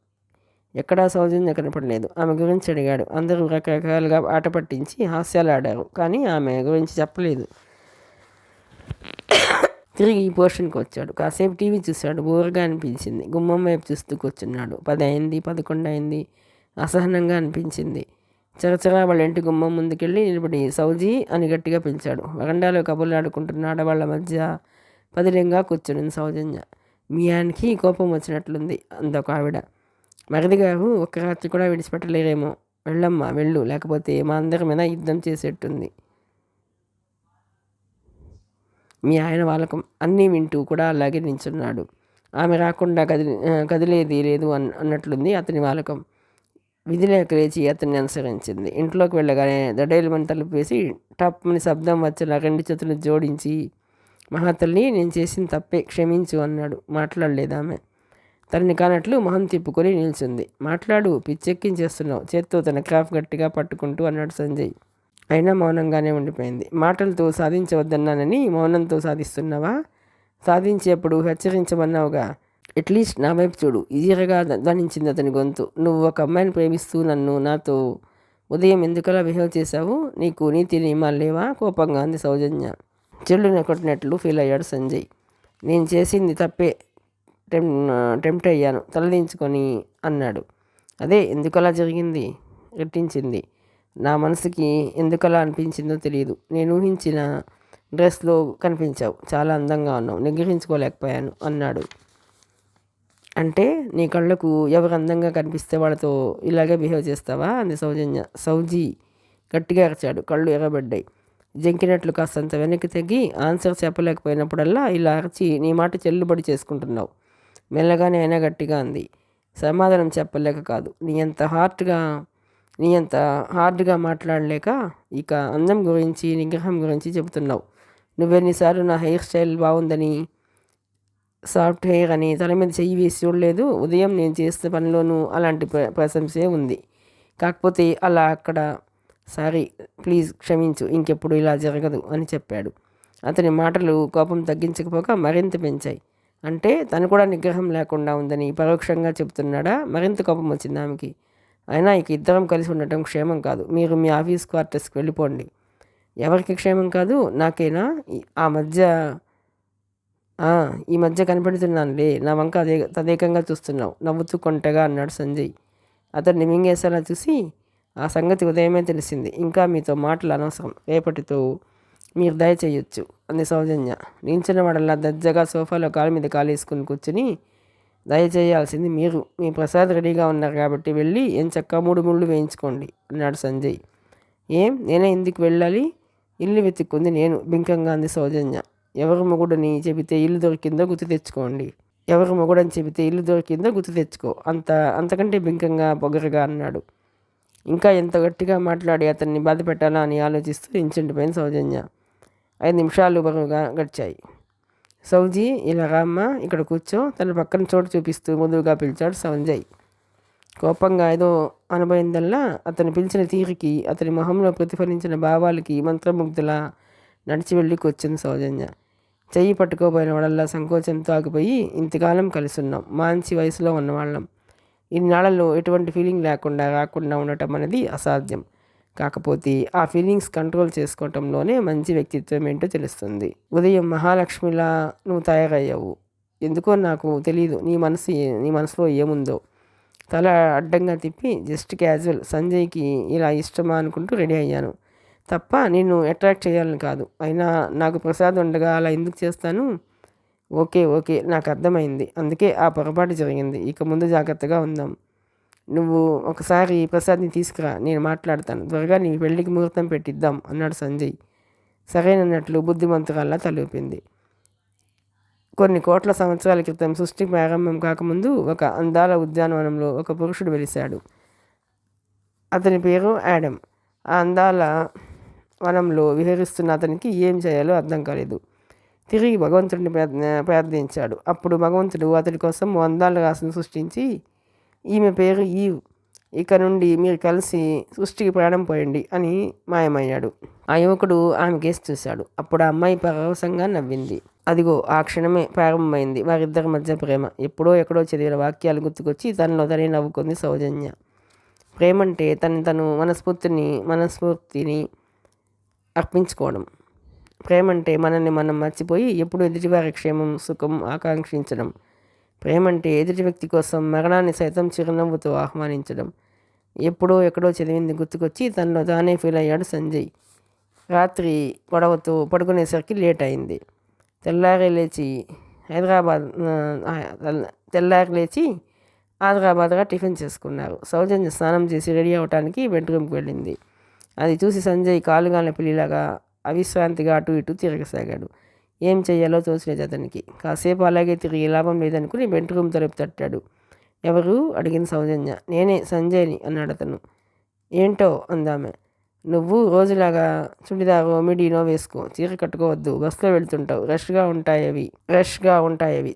ఎక్కడా సౌజన్య కనపడలేదు. ఆమె గురించి అడిగాడు. అందరూ రకరకాలుగా ఆట పట్టించి హాస్యాలు ఆడారు. కానీ ఆమె గురించి చెప్పలేదు. తిరిగి ఈ పోర్షన్కి వచ్చాడు. కాసేపు టీవీ చూశాడు. బోరుగా అనిపించింది. గుమ్మం వైపు చూస్తూ కూర్చున్నాడు. 10 అయింది, 11 అయింది. అసహనంగా అనిపించింది. చరచరా వాళ్ళ ఇంటి గుమ్మం ముందుకెళ్ళి నిలబడి సౌజీ అని గట్టిగా పిలిచాడు. వరండాలో కబుర్లు ఆడుకుంటున్న ఆడవాళ్ళ మధ్య పదిలంగా కూర్చునింది సౌజన్య. మీ ఆయనకి కోపం వచ్చినట్లుంది అందొక ఆవిడ. మరిది గారు ఒక్క రాత్రి కూడా విడిచిపెట్టలేరేమో. వెళ్ళమ్మా వెళ్ళు, లేకపోతే మా అందరి మీద యుద్ధం చేసేట్టుంది. మీ ఆయన వాళ్ళకం అన్నీ వింటూ కూడా అలాగే నించున్నాడు. ఆమె రాకుండా కదిలేది లేదు అన్నట్లుంది అతని వాలకం. విధిలేక లేచి అతన్ని అనుసరించింది. ఇంట్లోకి వెళ్ళగానే దడేలుమని తలుపు వేసి టప్మని శబ్దం వచ్చేలా 2 చేతులు జోడించి, మహాతల్లి నేను చేసిన తప్పే క్షమించు అన్నాడు. మాట్లాడలేదు ఆమె. తనని కానట్లు మొహం తిప్పుకొని నిల్చుంది. మాట్లాడు, పిచ్చెక్కించేస్తున్నావు, చేత్తో తన క్రాఫ్ గట్టిగా పట్టుకుంటూ అన్నాడు సంజయ్. అయినా మౌనంగానే ఉండిపోయింది. మాటలతో సాధించవద్దన్నానని మౌనంతో సాధిస్తున్నావా? సాధించేప్పుడు హెచ్చరించమన్నావుగా. అట్లీస్ట్ నా వైపు చూడు. ఈజీగా ధ్వనించింది అతని గొంతు. నువ్వు ఒక అమ్మాయిని ప్రేమిస్తూ నాతో ఉదయం ఎందుకలా బిహేవ్ చేశావు? నీకు నీతి నియమాలు లేవా? కోపంగా అంది సౌజన్య. చెల్లున కొట్టినట్లు ఫీల్ అయ్యాడు సంజయ్. నేను చేసింది తప్పే, టెంప్ట్ అయ్యాను తలదించుకొని అన్నాడు. అదే ఎందుకలా జరిగింది? రెట్టించింది. నా మనసుకి ఎందుకలా అనిపించిందో తెలియదు. నేను ఊహించిన డ్రెస్లో కనిపించావు. చాలా అందంగా ఉన్నావు. నిగ్రహించుకోలేకపోయాను అన్నాడు. అంటే నీ కళ్ళకు ఎవరు అందంగా కనిపిస్తే వాళ్ళతో ఇలాగే బిహేవ్ చేస్తావా అంది సౌజన్య. సౌజీ గట్టిగా అరిచాడు. కళ్ళు ఎర్రబడ్డాయి. జంకినట్లు కాస్తంత వెనక్కి తగ్గి ఆన్సర్ చెప్పలేకపోయినప్పుడల్లా ఇలా అరిచి నీ మాట చెల్లుబడి చేసుకుంటున్నావు. మెల్లగానే అయినా గట్టిగా అంది. సమాధానం చెప్పలేక కాదు, నీ అంత హార్డ్గా మాట్లాడలేక. ఇక అందం గురించి నిగ్రహం గురించి చెబుతున్నావు. నువ్వెన్నిసార్లు నా హెయిర్ స్టైల్ బాగుందని, సాఫ్ట్ హెయిర్ అని తల మీద చెయ్యి వేసి చూడలేదు. ఉదయం నేను చేసిన పనిలోనూ అలాంటి ప్రశంసే ఉంది. కాకపోతే అలా అక్కడ సారీ, ప్లీజ్ క్షమించు, ఇంకెప్పుడు ఇలా జరగదు అని చెప్పాడు. అతని మాటలు కోపం తగ్గించకపోగా మరింత పెంచాయి. అంటే తను కూడా నిగ్రహం లేకుండా ఉందని పరోక్షంగా చెబుతున్నాడా? మరింత కోపం వచ్చింది ఆమెకి. అయినా ఇక ఇద్దరం కలిసి ఉండటం క్షేమం కాదు. మీరు మీ ఆఫీస్ క్వార్టర్స్కి వెళ్ళిపోండి. ఎవరికి క్షేమం కాదు? నాకేనా? ఈ మధ్య కనపడుతున్నానులే, నా వంక తదేకంగా చూస్తున్నావు, నవ్వుతూ కొంటగా అన్నాడు సంజయ్. అతన్ని మింగేసేలా చూసి, ఆ సంగతి ఉదయమే తెలిసింది. ఇంకా మీతో మాటలు అనవసరం. రేపటితో మీరు దయచేయొచ్చు అంది సౌజన్య. నించిన వాడల్లా దజ్జగా సోఫాలో కాలు మీద కాలేసుకుని కూర్చుని, దయచేయాల్సింది మీరు. మీ ప్రసాద్ రెడీగా ఉన్నారు కాబట్టి వెళ్ళి ఎంచక్కా 3 ముళ్ళు వేయించుకోండి అన్నాడు సంజయ్. ఏం, నేనే ఎందుకు వెళ్ళాలి? ఇల్లు వెతుక్కుంది నేను, బింకంగా అంది సౌజన్య. ఎవరు మొగుడని చెబితే ఇల్లు దొరికిందో గుర్తు తెచ్చుకోండి. ఎవరు మొగుడని చెబితే ఇల్లు దొరికిందో గుర్తు తెచ్చుకో. అంతకంటే బింకంగా పొగరగా అన్నాడు. ఇంకా ఎంత గట్టిగా మాట్లాడి అతన్ని బాధ పెట్టాలా అని ఆలోచిస్తూ ఇంచుండిపోయిన సౌజన్య. 5 నిమిషాలు బరువుగా గడిచాయి. సౌజీ, ఇలా రామ్మా, ఇక్కడ కూర్చో, తన పక్కన చోటు చూపిస్తూ మృదువుగా పిలిచాడు సంజయ్. కోపంగా ఏదో అనుభవిందల్లా అతను పిలిచిన తీరికి, అతని మొహంలో ప్రతిఫలించిన భావాలకి మంత్రముగ్ధులా నడిచి వెళ్ళి కూర్చుంది సౌజన్య. చెయ్యి పట్టుకోబోయిన వాడల్లా సంకోచంతో ఆగిపోయి, ఇంతకాలం కలిసున్నాం, మంచి వయసులో ఉన్నవాళ్ళం, ఇన్నాళ్లలో ఎటువంటి ఫీలింగ్ రాకుండా ఉండటం అనేది అసాధ్యం. కాకపోతే ఆ ఫీలింగ్స్ కంట్రోల్ చేసుకోవటంలోనే మంచి వ్యక్తిత్వం ఏంటో తెలుస్తుంది. ఉదయం మహాలక్ష్మిలా నువ్వు తయారయ్యావు. ఎందుకో నాకు తెలీదు నీ మనసులో ఏముందో. తల అడ్డంగా తిప్పి జస్ట్ క్యాజువల్, సంజయ్కి ఇలా ఇష్టమా అనుకుంటూ రెడీ అయ్యాను తప్ప నిన్ను అట్రాక్ట్ చేయాలని కాదు. అయినా నాకు ప్రసాద్ ఉండగా అలా ఎందుకు చేస్తాను? ఓకే, నాకు అర్థమైంది. అందుకే ఆ పొరపాటు జరిగింది. ఇక ముందు జాగ్రత్తగా ఉందాం. నువ్వు ఒకసారి ప్రసాద్ని తీసుకురా, నేను మాట్లాడతాను. త్వరగా నీ పెళ్ళికి ముహూర్తం పెట్టిద్దాం అన్నాడు సంజయ్. సరేనన్నట్లు బుద్ధిమంతురాల్లా తలూపింది. కొన్ని కోట్ల సంవత్సరాల క్రితం సృష్టి ప్రారంభం కాకముందు ఒక అందాల ఉద్యానవనంలో ఒక పురుషుడు వెలిశాడు. అతని పేరు యాడమ్. ఆ అందాల వనంలో విహరిస్తున్న అతనికి ఏం చేయాలో అర్థం కాలేదు. తిరిగి భగవంతుడిని ప్రార్థించాడు. అప్పుడు భగవంతుడు అతడి కోసం అందాల రాశిని సృష్టించి, ఈమె పేరు ఈవ్, ఇక నుండి మీరు కలిసి సృష్టికి ప్రాణం పోయండి అని మాయమయ్యాడు. ఆ యువకుడు ఆమె కేసు చూశాడు. అప్పుడు ఆ అమ్మాయి పరవశంగా నవ్వింది. అదిగో ఆ క్షణమే ప్రారంభమైంది వారిద్దరి మధ్య ప్రేమ. ఎక్కడో చదివిన వాక్యాలు గుర్తుకొచ్చి తనలో తనే నవ్వుకుంది సౌజన్య. ప్రేమంటే తను మనస్ఫూర్తిని అర్పించుకోవడం. ప్రేమంటే మనల్ని మనం మర్చిపోయి ఎప్పుడు ఎదుటివారి క్షేమం సుఖం ఆకాంక్షించడం. ప్రేమంటే ఎదుటి వ్యక్తి కోసం మరణాన్ని సైతం చిరునవ్వుతో ఆహ్వానించడం. ఎక్కడో చదివింది గుర్తుకొచ్చి తనలో తానే ఫీల్ అయ్యాడు సంజయ్. రాత్రి గొడవతో పడుకునేసరికి లేట్ అయింది. తెల్లారి లేచి హైదరాబాద్గా టిఫిన్ చేసుకున్నారు. సౌజన్య స్నానం చేసి రెడీ అవడానికి బెడ్రూమ్కి వెళ్ళింది. అది చూసి సంజయ్ కాలుగాల పిల్లిలాగా అవిశ్రాంతిగా అటు ఇటు తిరగసాగాడు. ఏం చెయ్యాలో తోచలేదు అతనికి. కాసేపు అలాగే తిరిగి లాభం లేదనుకుని బెడ్రూమ్ తలుపు తట్టాడు. ఎవరు? అడిగింది సౌజన్య. నేనే, సంజయ్ని అన్నాడు అతను. ఏంటో అందామె. నువ్వు రోజులాగా చుడిదారో మిడీనో వేసుకో, చీర కట్టుకోవద్దు, బస్సులో వెళ్తుంటావు, రష్గా ఉంటాయవి,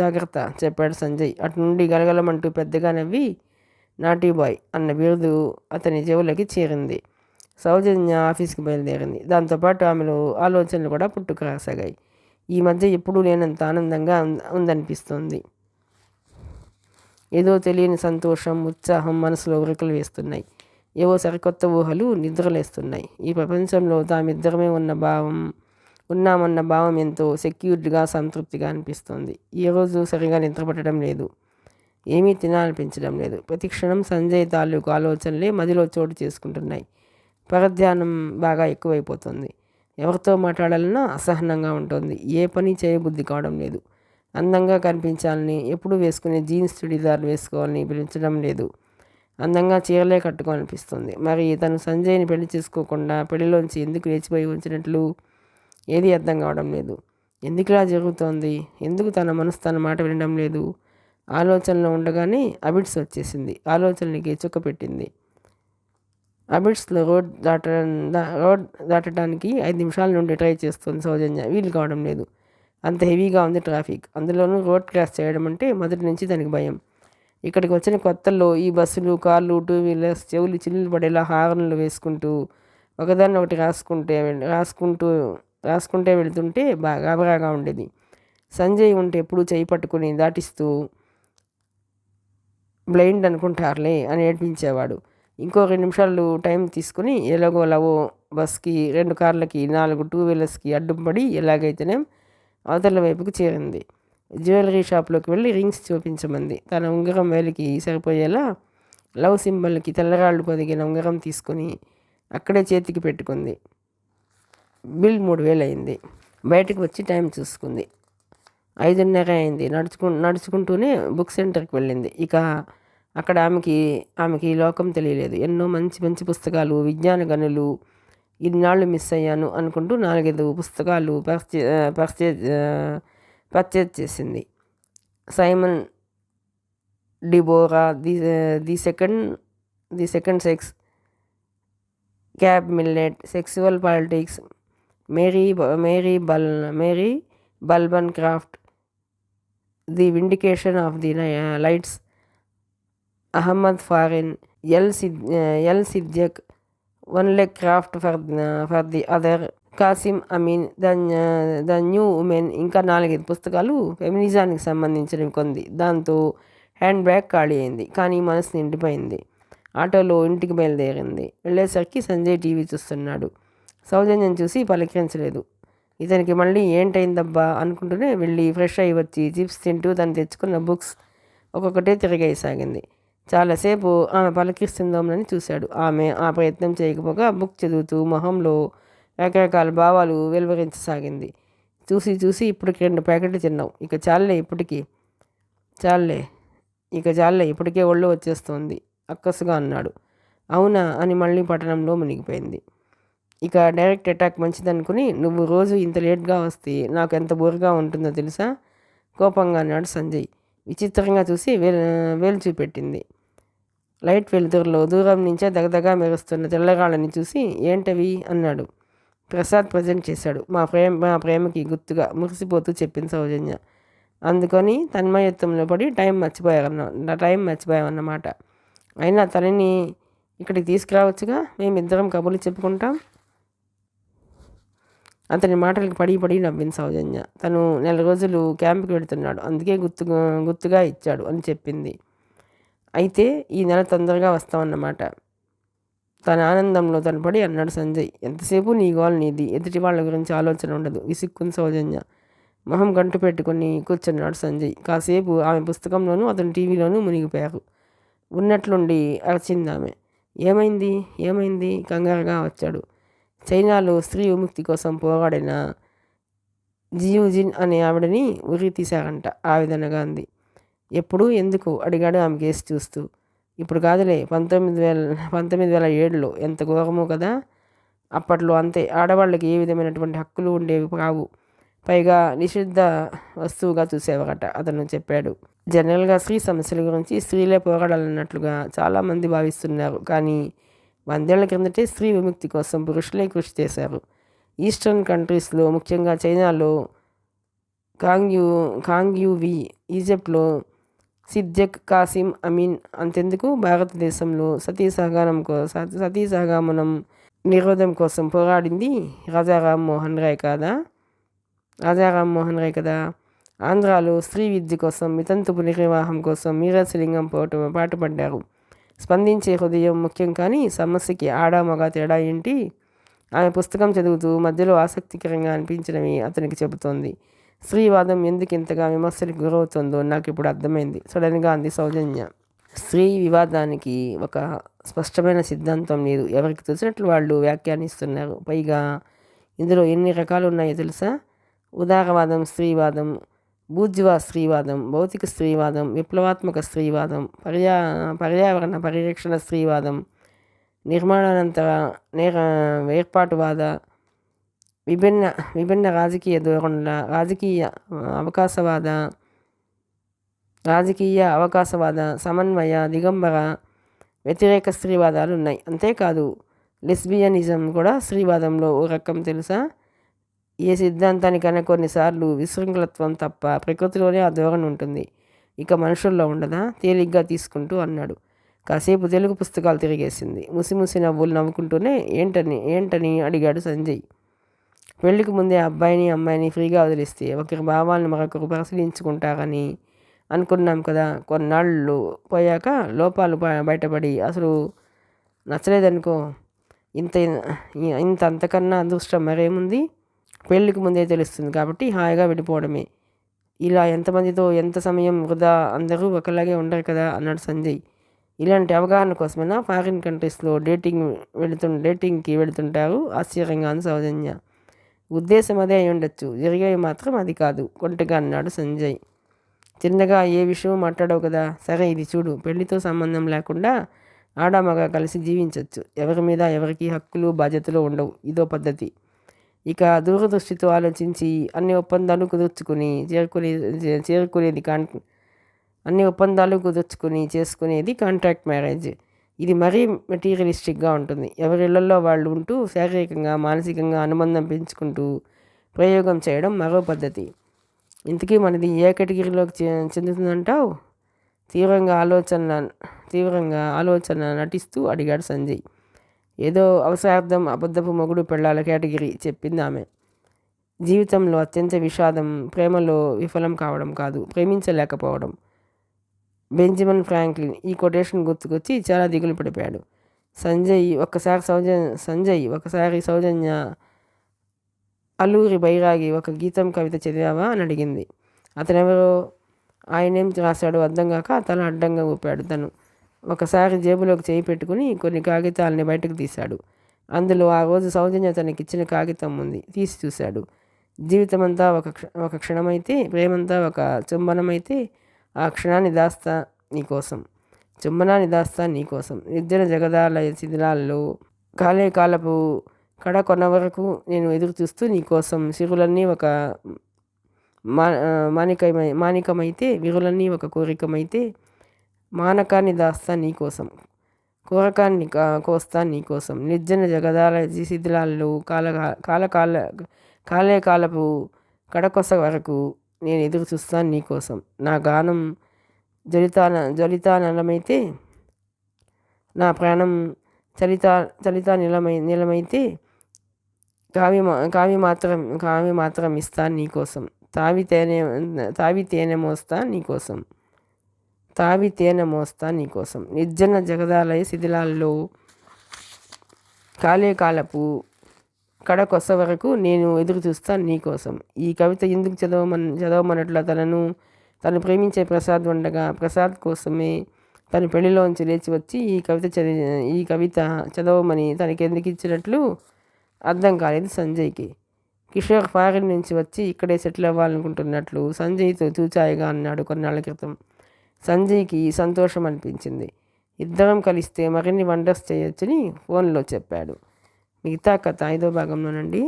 జాగ్రత్త చెప్పాడు సంజయ్. అటు నుండి గలగలమంటూ పెద్దగా నవ్వి, నాటీ బాయ్ అన్న బిరుదు అతని చెవులకి చేరింది. సౌజన్య ఆఫీస్కి బయలుదేరింది. దాంతోపాటు ఆమెలో ఆలోచనలు కూడా పుట్టుకురాసాగాయి. ఈ మధ్య ఎప్పుడూ లేనంత ఆనందంగా ఉందనిపిస్తోంది. ఏదో తెలియని సంతోషం, ఉత్సాహం మనసులో ఉరకలు వేస్తున్నాయి. ఏవో సరికొత్త ఊహలు నిద్రలేస్తున్నాయి. ఈ ప్రపంచంలో తామిద్దరమే ఉన్నామన్న భావం ఎంతో సెక్యూర్డ్గా, సంతృప్తిగా అనిపిస్తోంది. ఏ రోజు సరిగా నిద్రపట్టడం లేదు. ఏమీ తినాలనిపించడం లేదు. ప్రతి క్షణం సంజయ్ తాలూకు ఆలోచనలే మదిలో చోటు చేసుకుంటున్నాయి. పరధ్యానం బాగా ఎక్కువైపోతుంది. ఎవరితో మాట్లాడాలన్నా అసహనంగా ఉంటుంది. ఏ పని చేయబుద్ధి కావడం లేదు. అందంగా కనిపించాలని ఎప్పుడు వేసుకునే జీన్స్ చుడిదార్లు వేసుకోవాలని పిలిచడం లేదు. అందంగా చీరలే కట్టుకోవాలనిపిస్తుంది. మరి తను సంజయ్ని పెళ్లి చేసుకోకుండా పెళ్లిలోంచి ఎందుకు లేచిపోయి ఉంచినట్లు ఏది అర్థం కావడం లేదు. ఎందుకు ఇలా జరుగుతోంది? ఎందుకు తన మనసు తన మాట వినడం లేదు? ఆలోచనలో ఉండగానే అబిడ్స్ వచ్చేసింది. ఆలోచనలకి చుక్క పెట్టింది. అబిడ్స్లో రోడ్ దాటడానికి 5 నిమిషాల నుండి ట్రై చేస్తుంది సౌజన్య. వీలు కావడం లేదు, అంత హెవీగా ఉంది ట్రాఫిక్. అందులోనూ రోడ్ క్రాస్ చేయడం అంటే మొదటి నుంచి దానికి భయం. ఇక్కడికి వచ్చిన కొత్తల్లో ఈ బస్సులు, కార్లు, టూ వీలర్స్ చెవులు చిల్లులు పడేలా హార్న్లు వేసుకుంటూ ఒకదాన్ని ఒకటి రాసుకుంటే వెళ్తుంటే గాబరాగా ఉండేది. సంజయ్ ఉంటే ఎప్పుడూ చేయి పట్టుకుని దాటిస్తూ బ్లైండ్ అనుకుంటారులే అని ఏడ్పించేవాడు. ఇంకో 2 నిమిషాలు టైం తీసుకుని ఎలాగోలావో బస్కి, 2 కార్లకి, 4 టూ వీలర్స్కి అడ్డం పడి ఎలాగైతేనే అవతల వైపుకు చేరింది. జ్యువెలరీ షాప్లోకి వెళ్ళి రింగ్స్ చూపించమంది. తన ఉంగరం వేలికి సరిపోయేలా లవ్ సింబల్కి తెల్లరాళ్ళు పొదిగిన ఉంగరం తీసుకుని అక్కడే చేతికి పెట్టుకుంది. బిల్ 3000 అయింది. బయటకు వచ్చి టైం చూసుకుంది. 5:30 అయింది. నడుచుకుంటూనే బుక్ సెంటర్కి వెళ్ళింది. ఇక అక్కడ ఆమెకి ఈ లోకం తెలియలేదు. ఎన్నో మంచి మంచి పుస్తకాలు, విజ్ఞాన గనులు. ఇన్నాళ్ళు మిస్ అయ్యాను అనుకుంటూ 4-5 పుస్తకాలు పర్చేజ్ చేసింది. Simone de Beauvoir, the second sex, Kate Millett, sexual politics, Mary Wollstonecraft, the vindication of the rights, Ahmed Faris, El Shidyaq, one leg craft for the other, Qasim Amin, the new woman, ఇంకా 4-5 పుస్తకాలు ఫెమినిజానికి సంబంధించినవి కొంది. దాంతో hand bag ఖాళీ అయింది. కానీ మనసు నిండిపోయింది. ఆటోలో ఇంటికి బయలుదేరింది. వెళ్ళేసరికి సంజయ్ టీవీ చూస్తున్నాడు. సౌజన్యం చూసి పలకరించలేదు. ఇతనికి మళ్ళీ ఏంటైందబ్బా అనుకుంటూనే వెళ్ళి ఫ్రెష్ అయ్యి వచ్చి చిప్స్ తింటూ తను తెచ్చుకున్న బుక్స్ ఒక్కొక్కటే తిరిగేయసాగింది. చాలాసేపు ఆమె పలకరిస్తుందోమని చూశాడు. ఆమె ఆ ప్రయత్నం చేయకపోగా బుక్ చదువుతూ మొహంలో రకరకాల భావాలు వెలువరించసాగింది. చూసి ఇప్పటికి 2 ప్యాకెట్లు తిన్నావు, ఇక చాలే ఇప్పటికే ఒళ్ళు వచ్చేస్తోంది అక్కసుగా అన్నాడు. అవునా అని మళ్ళీ పట్టణంలో మునిగిపోయింది. ఇక డైరెక్ట్ అటాక్ మంచిదనుకుని, నువ్వు రోజు ఇంత లేట్గా వస్తే నాకు ఎంత బోరుగా ఉంటుందో తెలుసా, కోపంగా అన్నాడు సంజయ్. విచిత్రంగా చూసి వేలు చూపెట్టింది. లైట్ వెలుతురులో దూరం నుంచే దగదగా మెరుస్తున్న తెల్లగాళ్ళని చూసి ఏంటవి అన్నాడు. ప్రసాద్ ప్రజెంట్ చేశాడు. మా ప్రేమకి గుర్తుగా మురిసిపోతూ చెప్పింది సౌజన్య. అందుకని తన్మయత్వంలో పడి టైం మర్చిపోయామన్నమాట. అయినా తనని ఇక్కడికి తీసుకురావచ్చుగా, మేమిద్దరం కబుర్లు చెప్పుకుంటాం. అతని మాటలకు పడి నవ్వింది సౌజన్య. తను 4 రోజులు క్యాంపుకి వెళుతున్నాడు, అందుకే గుర్తుగా ఇచ్చాడు అని చెప్పింది. అయితే ఈ నెల తొందరగా వస్తామన్నమాట. తన ఆనందంలో తను పడి అన్నాడు సంజయ్. ఎంతసేపు నీ గోల్ నీది, ఎదుటి వాళ్ళ గురించి ఆలోచన ఉండదు, విసుక్కుంది సౌజన్య. మొహం గంటు పెట్టుకుని కూర్చున్నాడు సంజయ్. కాసేపు ఆమె పుస్తకంలోనూ అతను టీవీలోనూ మునిగిపోయారు. ఉన్నట్లుండి అరచింది ఆమె. ఏమైంది కంగారుగా వచ్చాడు. చైనాలో స్త్రీ విముక్తి కోసం పోరాడిన జియూజిన్ అనే ఆవిడని ఉరి తీశారంట, ఆవేదనగా అంది. ఎప్పుడు, ఎందుకు అడిగాడు ఆమె కేసు చూస్తూ. ఇప్పుడు కాదులే, 1907లో. ఎంత ఘోరమో కదా. అప్పట్లో అంతే, ఆడవాళ్ళకి ఏ విధమైనటువంటి హక్కులు ఉండేవి కావు. పైగా నిషిద్ధ వస్తువుగా చూసేవారట అతను చెప్పాడు. జనరల్గా స్త్రీ సమస్యల గురించి స్త్రీలే పోరాడాలన్నట్లుగా చాలామంది భావిస్తున్నారు. కానీ 100 ఏళ్ల కిందటే స్త్రీ విముక్తి కోసం పురుషులే కృషి చేశారు. ఈస్టర్న్ కంట్రీస్లో, ముఖ్యంగా చైనాలో కాంగ్యూవి, ఈజిప్ట్లో సిద్యక్, కాసిం అమీన్, అంతెందుకు భారతదేశంలో సతీ సహగమనం నిరోధం కోసం పోరాడింది రాజారాం మోహన్ రాయ్ కదా. ఆంధ్రాలో స్త్రీ విద్య కోసం, వితంతు పునర్వివాహం కోసం మీరాశలింగం పాటుపడ్డారు. స్పందించే హృదయం ముఖ్యం, కానీ సమస్యకి ఆడా మగ తేడా ఏంటి? ఆమె పుస్తకం చదువుతూ మధ్యలో ఆసక్తికరంగా అనిపించినవి అతనికి చెబుతోంది. స్త్రీవాదం ఎందుకు ఇంతగా విమర్శలకు గురవుతుందో నాకు ఇప్పుడు అర్థమైంది, సడన్గా అంది సౌజన్య. స్త్రీ వివాదానికి ఒక స్పష్టమైన సిద్ధాంతం లేదు, ఎవరికి తెలిసినట్లు వాళ్ళు వ్యాఖ్యానిస్తున్నారు. పైగా ఇందులో ఎన్ని రకాలు ఉన్నాయో తెలుసా? ఉదారవాదం, స్త్రీవాదం, బూర్జువా స్త్రీవాదం, భౌతిక స్త్రీవాదం, విప్లవాత్మక స్త్రీవాదం, పర్యావరణ పరిరక్షణ స్త్రీవాదం, నిర్మాణానంతర ఏర్పాటువాద, విభిన్న రాజకీయ ధోరణుల, రాజకీయ అవకాశవాద, సమన్వయ, దిగంబర, వ్యతిరేక స్త్రీవాదాలు ఉన్నాయి. అంతేకాదు లెస్బియనిజం కూడా స్త్రీవాదంలో ఓ రకం తెలుసా. ఏ సిద్ధాంతానికైనా కొన్నిసార్లు విశృంఖలత్వం తప్ప ప్రకృతిలోనే ఆ ధోరణి ఉంటుంది, ఇక మనుషుల్లో ఉండదా తేలిగ్గా తీసుకుంటూ అన్నాడు. కాసేపు తెలుగు పుస్తకాలు తిరిగేసింది. ముసిముసి నవ్వులు నవ్వుకుంటూనే ఏంటని అడిగాడు సంజయ్. పెళ్లికి ముందే అబ్బాయిని అమ్మాయిని ఫ్రీగా వదిలిస్తే ఒకరి భావాలను మరొకరు పరిశీలించుకుంటారని అనుకున్నాం కదా. కొన్నాళ్ళు పోయాక లోపాలు బయటపడి అసలు నచ్చలేదనుకో, ఇంత ఇంత అంతకన్నా అదృష్టం మరేముంది. పెళ్ళికి ముందే తెలుస్తుంది కాబట్టి హాయిగా విడిపోవడమే. ఇలా ఎంతమందితో ఎంత సమయం వృధా, అందరూ ఒకలాగే ఉండరు కదా అన్నాడు సంజయ్. ఇలాంటి అవగాహన కోసమైనా ఫారిన్ కంట్రీస్లో డేటింగ్కి వెళుతుంటారు ఆశ్చర్యంగా అని సౌజన్య. ఉద్దేశం అదే అయి ఉండొచ్చు, జరిగేవి మాత్రం అది కాదు కొంటగా అన్నాడు సంజయ్. చిన్నగా ఏ విషయం మాట్లాడవు కదా. సరే ఇది చూడు, పెళ్లితో సంబంధం లేకుండా ఆడామగ కలిసి జీవించవచ్చు. ఎవరి మీద ఎవరికి హక్కులు బాధ్యతలు ఉండవు. ఇదో పద్ధతి. ఇక దూరదృష్టితో ఆలోచించి అన్ని ఒప్పందాలు చేసుకునేది కాంట్రాక్ట్ మ్యారేజ్. ఇది మరీ మెటీరియలిస్టిక్గా ఉంటుంది. ఎవరిళ్లలో వాళ్ళు ఉంటూ శారీరకంగా మానసికంగా అనుబంధం పెంచుకుంటూ ప్రయోగం చేయడం మరో పద్ధతి. ఇంతకీ మనది ఏ కేటగిరీలోకి చెందుతుందంటావు? తీవ్రంగా ఆలోచన నటిస్తూ అడిగాడు సంజయ్. ఏదో అవసరార్థం అబద్ధపు మొగుడు పెళ్ళాల కేటగిరీ చెప్పింది ఆమె. జీవితంలో అత్యంత విషాదం ప్రేమలో విఫలం కావడం కాదు, ప్రేమించలేకపోవడం. బెంజమిన్ ఫ్రాంక్లిన్ ఈ కొటేషన్ గుర్తుకొచ్చి చాలా దిగులు పడిపోయాడు. ఒకసారి సౌజన్య అల్లూరి బైరాగి ఒక గీతం కవిత చదివావా అని అడిగింది. అతనెవరో, ఆయనేం రాశాడు అర్థం కాక తల అడ్డంగా ఊపాడు. తను ఒకసారి జేబులోకి చేయి పెట్టుకుని కొన్ని కాగితాలని బయటకు తీశాడు. అందులో ఆ రోజు సౌజన్య తనకిచ్చిన కాగితం ఉంది. తీసి చూశాడు. జీవితమంతా ఒక క్షణమైతే, ప్రేమంతా ఒక చుంబనమైతే, ఆ క్షణాన్ని దాస్తా నీకోసం, చుంబనాన్ని దాస్తా నీకోసం, నిర్జన జగదాలయ శిథిలాల్లో కాలే కాలపు కడ కొన్న వరకు నేను ఎదురు చూస్తూ నీకోసం, సిరులన్నీ ఒక మానికమైతే, విరులన్నీ ఒక కోరికమైతే, మానకాన్ని దాస్తా నీకోసం, కూరకాన్ని కోస్తా నీకోసం, నిర్జన జగదాల శిథిలాల్లో కాలే కాలపు కడకొస వరకు నేను ఎదురు చూస్తాను నీకోసం. నా గానం జ్వలితానలమైతే, నా ప్రాణం చలితా నిలమైతే, కావి మాత్రం ఇస్తాను నీకోసం, తావి తేనె మోస్తా నీకోసం, నిర్జన జగదాలయ శిథిలాల్లో కాలే కాలపు కడకొస వరకు నేను ఎదురు చూస్తాను నీకోసం. ఈ కవిత ఎందుకు చదవమన్నట్ల తను ప్రేమించే ప్రసాద్ ఉండగా, ప్రసాద్ కోసమే తన పెళ్లిలోంచి లేచి వచ్చి ఈ కవిత చదవమని తనకెందుకు ఇచ్చినట్లు అర్థం కాలేదు సంజయ్కి. కిషోర్ ఫారిన్ నుంచి వచ్చి ఇక్కడే సెటిల్ అవ్వాలనుకుంటున్నట్లు సంజయ్తో చూచాయిగా అన్నాడు కొన్నాళ్ళ క్రితం. సంజయ్కి సంతోషం అనిపించింది. ఇద్దరం కలిస్తే మరిన్ని వండర్స్ చేయొచ్చని ఫోన్లో చెప్పాడు. మిగతా కథ 5వ భాగంలోనండి.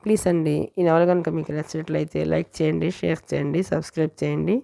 ప్లీజ్ అండి, ఈ నవల కనుక మీకు నచ్చినట్లయితే లైక్ చేయండి, షేర్ చేయండి, సబ్స్క్రైబ్ చేయండి.